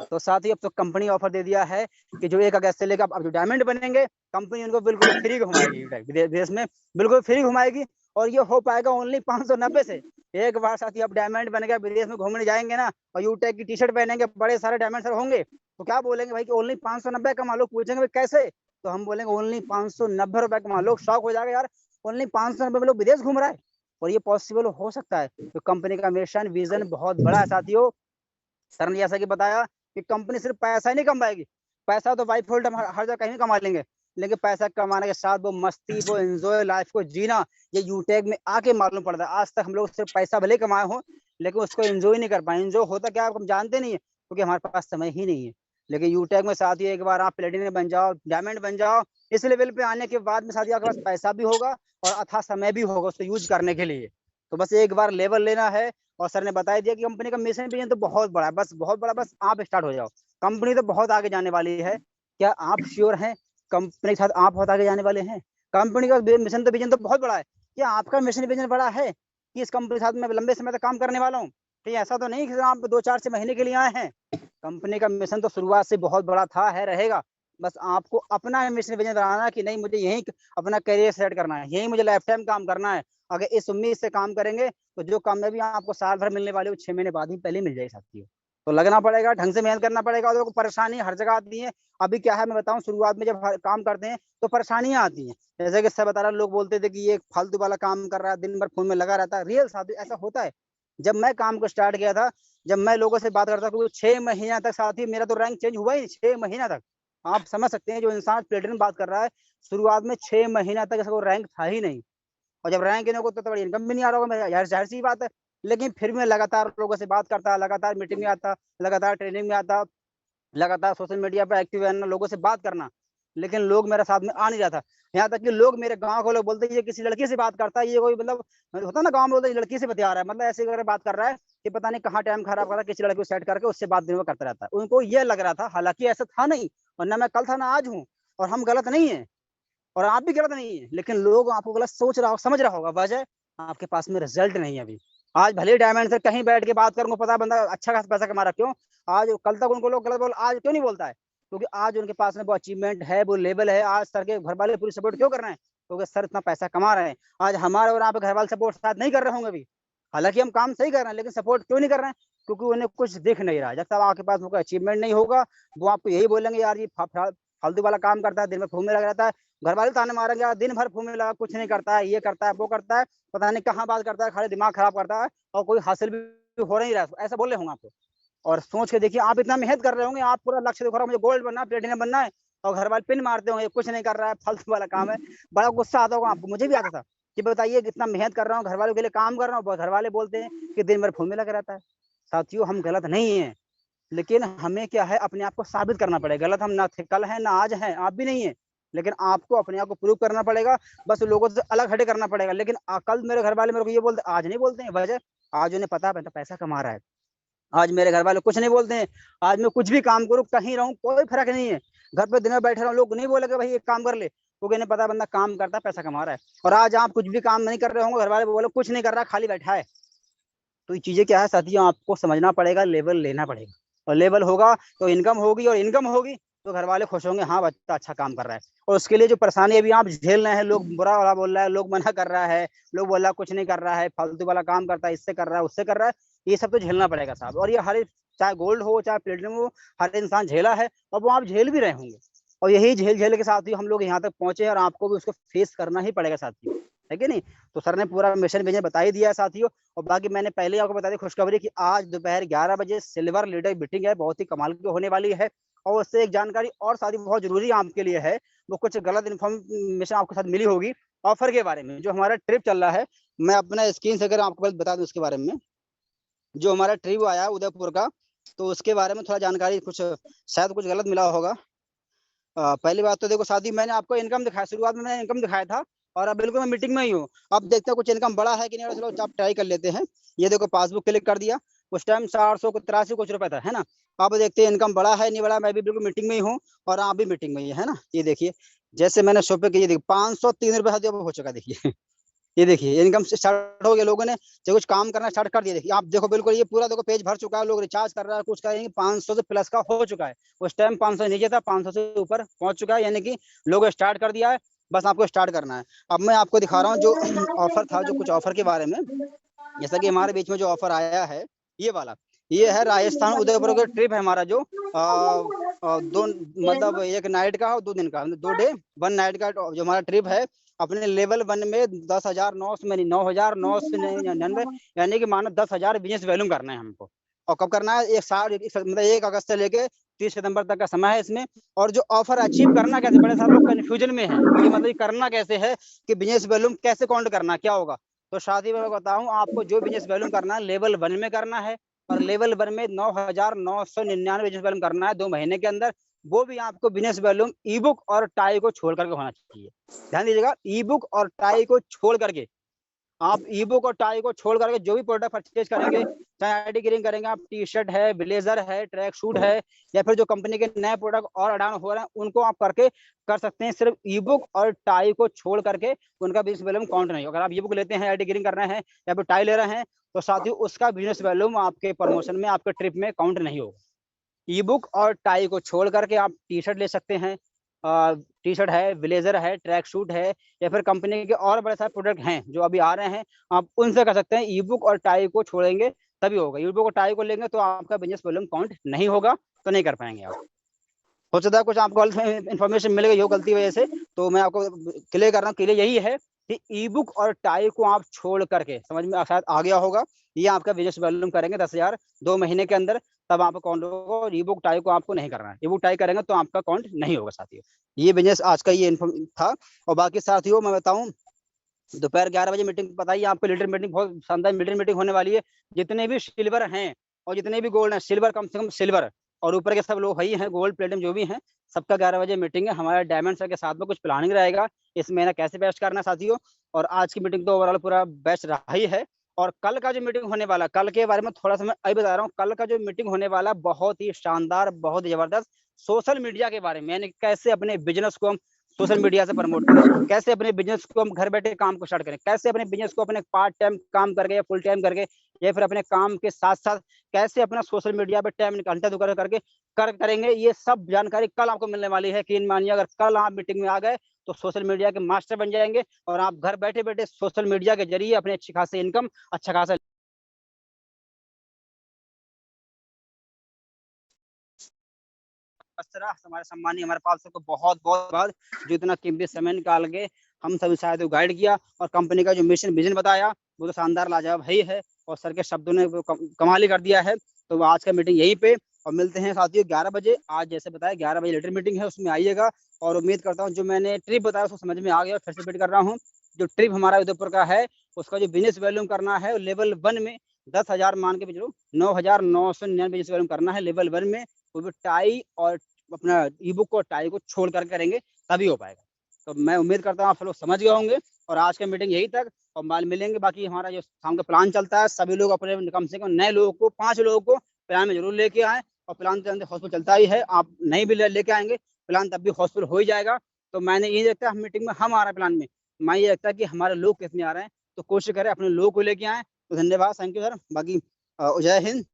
तो साथ ही अब तो कंपनी ऑफर दे दिया है कि जो 1 अगस्त से लेकर अब जो डायमंड बनेंगे, कंपनी उनको बिल्कुल फ्री घुमाएगी, विदेश में बिल्कुल फ्री घुमाएगी। और ये हो पाएगा ओनली 590 से। एक बार साथी अब डायमंड बन गया, विदेश में घूमने जाएंगे ना, और यूटेक की टी शर्ट पहनेंगे, बड़े सारे डायमंड सर होंगे, तो क्या बोलेंगे भाई कि ओनली 590 कमा। लोग पूछेंगे भाई कैसे, तो हम बोलेंगे ओनली 590 रुपए कमा। लोग शॉक हो जाएगा, यार ओनली 590 में लोग विदेश घूम रहा है, और ये पॉसिबल हो सकता है। तो कंपनी का मिशन विजन बहुत बड़ा है साथियों। सर ने जैसा कि बताया कि कंपनी सिर्फ पैसा ही नहीं कमाएगी, पैसा तो बाई फोल्ड हर जगह कहीं कमा लेंगे, लेकिन पैसा कमाने के साथ वो मस्ती, वो एंजॉय लाइफ को जीना, ये यूटेक में आके मालूम पड़ता है। आज तक हम लोग सिर्फ पैसा भले कमाए हो, लेकिन उसको एंजॉय नहीं कर पाए। एंजॉय होता क्या हम जानते नहीं है, क्योंकि हमारे पास समय ही नहीं है। लेकिन यूटेक में साथ ही एक बार आप प्लेटिनम बन जाओ, डायमंड बन जाओ, इस लेवल पे आने के बाद में साथ ही आपके पास पैसा भी होगा और अथाह समय भी होगा उसको यूज करने के लिए। तो बस एक बार लेवल लेना है। और सर ने बता दिया कि कंपनी का मिशन विजन तो बहुत बड़ा है, बस बहुत बड़ा, बस आप स्टार्ट हो जाओ। कंपनी तो बहुत आगे जाने वाली है। क्या आप श्योर हैं कंपनी के साथ आप बहुत आगे जाने वाले हैं? कंपनी का मिशन तो विजन तो बहुत बड़ा है। क्या आपका मिशन विजन बड़ा है कि इस कंपनी के साथ मैं लंबे समय तक काम करने वाला हूँ? तो ऐसा तो नहीं कि आप 2-4 महीने के लिए आए हैं। कंपनी का मिशन तो शुरुआत से बहुत बड़ा था, है, रहेगा। बस आपको अपना मिशन विजन बनाना कि नहीं मुझे यही अपना करियर सेट करना है, यही मुझे लाइफ टाइम काम करना है। अगर इस उम्मीद से काम करेंगे तो जो कामयाबी आपको साल भर मिलने वाली है वो 6 महीने बाद ही पहले मिल जाएगी साथियों। तो लगना पड़ेगा, ढंग से मेहनत करना पड़ेगा। और परेशानी हर जगह आती है। अभी क्या है मैं बताऊं, शुरुआत में जब काम करते हैं तो परेशानियां आती हैं। जैसे कि सर बता रहा, लोग बोलते थे कि ये फालतू वाला काम कर रहा है, दिन भर फोन में लगा रहता है। रियल साथी ऐसा होता है। जब मैं काम को स्टार्ट किया था, जब मैं लोगों से बात करता था, 6 महीना तक साथी मेरा तो रैंक चेंज हुआ ही नहीं। 6 महीना तक आप समझ सकते हैं, जो इंसान प्लेटिनम बात कर रहा है, शुरुआत में 6 महीना तक इसका रैंक था ही नहीं। और जब रैंक इनको तो बड़ी इनकम भी नहीं आ रहा होगा, जाहिर सी बात है। लेकिन फिर मैं लगातार लोगों से बात करता, लगातार मीटिंग में आता, लगातार ट्रेनिंग में आता, लगातार सोशल मीडिया पे एक्टिव रहना, लोगों से बात करना, लेकिन लोग मेरे साथ में आ नहीं रहा था। यहाँ तक कि लोग मेरे गांव को लोग बोलते ये किसी लड़की से बात करता है, ये कोई मतलब होता ना गांव में बोलते लड़की से बतिया रहा है, मतलब ऐसे करके बात कर रहा है कि पता नहीं कहाँ टाइम खराब कर रहा है, किसी लड़की को सेट करके उससे बात दिन भर करता रहता है। उनको ये लग रहा था, हालांकि ऐसा था नहीं, और ना मैं कल था ना आज हूँ, और हम गलत नहीं है और आप भी गलत नहीं है, लेकिन लोग आपको गलत सोच रहा हो, समझ रहा होगा। वजह आपके पास में रिजल्ट नहीं है अभी। आज भले डायमंड से कहीं बैठ के बात करूंगा, पता बंदा अच्छा खासा पैसा कमा रहा, क्यों आज कल तक उनको लोग गलत बोल, आज क्यों नहीं बोलता है? क्योंकि आज उनके पास में वो अचीवमेंट है, वो लेवल है। आज सर के घर वाले पूरी सपोर्ट क्यों कर रहे हैं? क्योंकि सर इतना पैसा कमा रहे हैं। आज हमारे और आप घर वाले सपोर्ट साथ नहीं कर रहे होंगे अभी, हालांकि हम काम सही कर रहे हैं, लेकिन सपोर्ट क्यों नहीं कर रहे हैं? क्योंकि उन्हें कुछ दिख नहीं रहा है। जब तक आपके पास कोई अचीवमेंट नहीं होगा, वो आपको यही बोलेंगे यार ये फालतू वाला काम करता है, दिन में घूमने लगा रहता है। घर वाले ताने मारेंगे यार दिन भर घूमने लगा, कुछ नहीं करता है, ये करता है, वो करता है, पता नहीं कहाँ बात करता है, खाली दिमाग खराब करता है, और कोई हासिल भी हो नहीं रहा है, ऐसा बोल रहे होंगे आपको। और सोच के देखिए, आप इतना मेहनत कर रहे होंगे, आप पूरा लक्ष्य देखो रहा है, मुझे गोल्ड बनना है, प्लेटिनम बनना है, और घर वाले पिन मारते होंगे कुछ नहीं कर रहा है, फालतू वाला काम है। बड़ा गुस्सा आता होगा आपको, मुझे भी आता था कि बताइए कितना मेहनत कर रहा हूँ, घर वालों के लिए काम कर रहा हूँ, घर वाले बोलते हैं कि दिन भर फोन में लगा रहता है। साथियों हम गलत नहीं है, लेकिन हमें क्या है अपने आप को साबित करना पड़ेगा। गलत हम ना थे, कल है ना आज है, आप भी नहीं है, लेकिन आपको अपने आप को प्रूव करना पड़ेगा, बस लोगों से अलग हटे करना पड़ेगा। लेकिन कल मेरे घर वाले मेरे को ये बोलते, आज नहीं बोलते हैं, वजह आज उन्हें पता है पैसा कमा रहा है। आज मेरे घर वाले कुछ नहीं बोलते हैं, आज मैं कुछ भी काम करूँ, कहीं रहूँ, कोई फर्क नहीं है। घर पे दिन में बैठे रहूँ, लोग नहीं बोलेंगे भाई एक काम कर ले, क्योंकि इन्हें पता बंदा काम करता है, पैसा कमा रहा है। और आज आप कुछ भी काम नहीं कर रहे होंगे, घर वाले बोले कुछ नहीं कर रहा, खाली बैठा है। तो ये चीजें क्या है साथियों, आपको समझना पड़ेगा, लेवल लेना पड़ेगा, और लेवल होगा तो इनकम होगी, और इनकम होगी तो घर वाले खुश होंगे, हाँ बच्चा अच्छा काम कर रहा है। और उसके लिए जो परेशानी अभी आप झेल रहे हैं, लोग बुरा वाला बोल रहा है, लोग मना कर रहा है, लोग बोल रहा है कुछ नहीं कर रहा है, फालतू वाला काम करता है, इससे कर रहा है उससे कर रहा है, ये सब तो झेलना पड़ेगा साहब। और ये हर चाहे गोल्ड हो चाहे प्लेटिनम हो, हर इंसान झेला है, और वो आप झेल भी रहे होंगे। और यही झेल के साथ ही हम लोग यहाँ तक पहुंचे, और आपको भी उसको फेस करना ही पड़ेगा साथियों, है कि नहीं। तो सर ने पूरा मिशन विजन बता ही दिया है साथियों। और बाकी मैंने पहले आपको बता दी खुशखबरी कि आज दोपहर 11 बजे सिल्वर लीडर मीटिंग है, बहुत ही कमाल की होने वाली है। और उससे एक जानकारी और साथी बहुत जरूरी आपके लिए है, वो कुछ गलत इन्फॉर्मेशन आपके साथ मिली होगी ऑफर के बारे में। जो हमारा ट्रिप चल रहा है, मैं अपना स्क्रीन से अगर आपको बता दूं उसके बारे में, जो हमारा ट्रिप आया है उदयपुर का, तो उसके बारे में थोड़ा जानकारी कुछ शायद कुछ गलत मिला होगा। पहली बात तो देखो साथी, मैंने आपको इनकम दिखाया, शुरुआत में मैंने इनकम दिखाया था, और अब बिल्कुल मैं मीटिंग में ही हूँ। अब देखते हैं कुछ इनकम बड़ा है कि नहीं, चलो आप ट्राई कर लेते हैं। ये देखो पासबुक क्लिक कर दिया, उस टाइम 483 कुछ रुपए था, है ना। अब देखते हैं इनकम बड़ा है नहीं बड़ा, मैं भी बिल्कुल मीटिंग में ही हूँ, और आप भी मीटिंग में ही है ना। ये देखिए जैसे मैंने शो पे किया, 503 रुपए हो चुका, देखिए ये देखिए इनकम स्टार्ट हो गया, लोगों ने जो कुछ काम करना स्टार्ट कर दिया। देखिए आप देखो बिल्कुल ये पूरा देखो पेज भर चुका है, लोग रिचार्ज कर रहा है, कुछ करेंगे 500 से प्लस का हो चुका है। उस टाइम 500 नीचे था, 500 से ऊपर पहुंच चुका है, यानी कि लोग स्टार्ट कर दिया है, बस आपको स्टार्ट करना है। अब मैं आपको दिखा रहा हूँ जो ऑफर था, जो कुछ ऑफर के बारे में, जैसा कि हमारे बीच में जो ऑफर आया है ये वाला, ये है राजस्थान उदयपुर का ट्रिप है हमारा, जो दो मतलब एक नाइट का और 2 दिन का, 2 डे 1 नाइट का जो हमारा ट्रिप है। अपने लेवल 1 में 9,999, यानी कि मानो 10,000 बिजनेस वैल्यूम करना है हमको। और कब करना है, एक साल मतलब 1 अगस्त से लेके 30 सितंबर तक का समय है इसमें। और जो ऑफर अचीव करना कैसे, बड़े सारे लोग कंफ्यूजन में है कि मतलब करना कैसे है, कि बिजनेस वैल्यूम कैसे काउंट करना, क्या होगा। तो साथी मैं बताऊं आपको, जो बिजनेस वैल्यूम करना है लेवल 1 में करना है, और लेवल 1 में 9,999 बिजनेस वैल्यूम करना है 2 महीने के अंदर। वो भी आपको बिजनेस वैल्यूम ई बुक और टाई को छोड़ करके होना चाहिए। ध्यान दीजिएगा, ई बुक और टाई को छोड़ करके, आप ई बुक और टाई को छोड़ करके जो भी प्रोडक्ट परचेज करेंगे, चाहे आईडी ग्रीन करेंगे आप, टी शर्ट है, ब्लेजर है, ट्रैक सूट है, या फिर जो कंपनी के नए प्रोडक्ट और अडान हो रहे हैं, उनको आप करके कर सकते हैं। सिर्फ ई बुक और टाई को छोड़ करके उनका बिजनेस वैल्यूम काउंट नहीं। अगर आप ई बुक लेते हैं, आईडी ग्रीन कर रहे हैं, या फिर टाई ले रहे हैं, तो साथ ही उसका बिजनेस वैल्यूम आपके प्रमोशन में, आपके ट्रिप में काउंट नहीं होगा। ई बुक और टाई को छोड़ करके आप टी शर्ट ले सकते हैं, टी शर्ट है, ब्लेजर है, ट्रैक सूट है, या फिर कंपनी के और बड़े सारे प्रोडक्ट हैं जो अभी आ रहे हैं, आप उनसे कर सकते हैं। ई बुक और टाई को छोड़ेंगे तभी होगा, ई बुक और टाई को लेंगे तो आपका बिजनेस वॉल्यूम काउंट नहीं होगा, तो नहीं कर पाएंगे आप। हो सकता है कुछ आपको गलत इन्फॉर्मेशन मिल गई हो गलती वजह से, तो मैं आपको क्लियर कर रहा हूँ। क्लियर यही है कि ई बुक और टाई को आप छोड़ करके, समझ में शायद आ गया होगा, ये आपका बिजनेस वॉल्यूम करेंगे 10,000 2 महीने के अंदर, तब आपका काउंट होगा। और ई बुक टाई को आपको नहीं करना है, ई बुक टाई करेंगे तो आपका काउंट नहीं होगा साथियों। ये बिजनेस आज का ये इन्फॉर्म था। और बाकी साथियों मैं बताऊं, दोपहर 11 बजे मीटिंग बताइए आपको, लीडर मीटिंग, बहुत शानदार लीडर मीटिंग होने वाली है। जितने भी सिल्वर हैं और जितने भी गोल्ड हैं, सिल्वर कम से कम सिल्वर, और ऊपर के सब लोग वही हैं, गोल्ड प्लेटिनम जो भी हैं, सबका 11 बजे मीटिंग है। हमारा डायमंड सर के साथ में कुछ प्लानिंग रहेगा इस महीना कैसे बेस्ट करना साथियों। और आज की मीटिंग तो ओवरऑल पूरा बेस्ट रहा ही है। और कल का जो मीटिंग होने वाला, कल के बारे में थोड़ा सा मैं अभी बता रहा हूँ। कल का जो मीटिंग होने वाला बहुत ही शानदार, बहुत ही जबरदस्त, सोशल मीडिया के बारे में, यानी कैसे अपने बिजनेस को हम सोशल मीडिया से प्रमोट करें, कैसे अपने बिजनेस को हम घर बैठे काम को स्टार्ट करें, कैसे अपने बिजनेस को अपने पार्ट टाइम काम करके या फुल टाइम करके, या फिर अपने काम के साथ साथ कैसे अपना सोशल मीडिया पे टाइम घंटा दो करके करेंगे। ये सब जानकारी कल आपको मिलने वाली है। कि मानिए अगर कल आप मीटिंग में आ गए तो सोशल मीडिया के मास्टर बन जाएंगे, और आप घर बैठे बैठे सोशल मीडिया के जरिए अपने अच्छी खासी इनकम, अच्छा खासा हमारे सम्मानी हमारे पास को बहुत बहुत बाद, जो इतना कीमती समय निकाल के हम सभी शायद गाइड किया, और कंपनी का जो मिशन विजन बताया वो तो शानदार लाजवाब है ही है। और सर के शब्दों ने कमाल ही कर दिया है। तो आज का मीटिंग यहीं पे, और मिलते हैं साथियों 11 बजे। आज जैसे बताया 11 बजे लेटर मीटिंग है, उसमें आइएगा। और उम्मीद करता हूँ जो मैंने ट्रिप बताया उसको समझ में आ गया। और फिर से रिपीट कर रहा हूँ, जो ट्रिप हमारा उदयपुर का है उसका जो बिजनेस वॉल्यूम करना है लेवल 1 में 10,000 मान के चलो, 9,999 बिजनेस वॉल्यूम करना है लेवल 1 में। वो भी टाई और अपना ई बुक को टाई को छोड़ कर करेंगे तभी हो पाएगा। तो मैं उम्मीद करता हूँ आप लोग समझ गए होंगे। और आज का मीटिंग यही तक, और माल मिलेंगे। बाकी हमारा जो शाम का प्लान चलता है, सभी लोग अपने कम से कम नए लोगों को 5 लोगों को प्लान में जरूर लेके आए। और प्लान के अंदर हॉस्पिटल चलता ही है, आप नहीं भी लेके आएंगे प्लान तब भी हॉस्पिटल हो ही जाएगा। तो मैंने ये देखता है मीटिंग में हम आ रहे हैं प्लान में, मैं ये देखता है कि हमारे लोग कितने आ रहे हैं। तो कोशिश करें अपने लोग को लेके आए। तो धन्यवाद, थैंक यू सर। बाकी जय हिंद।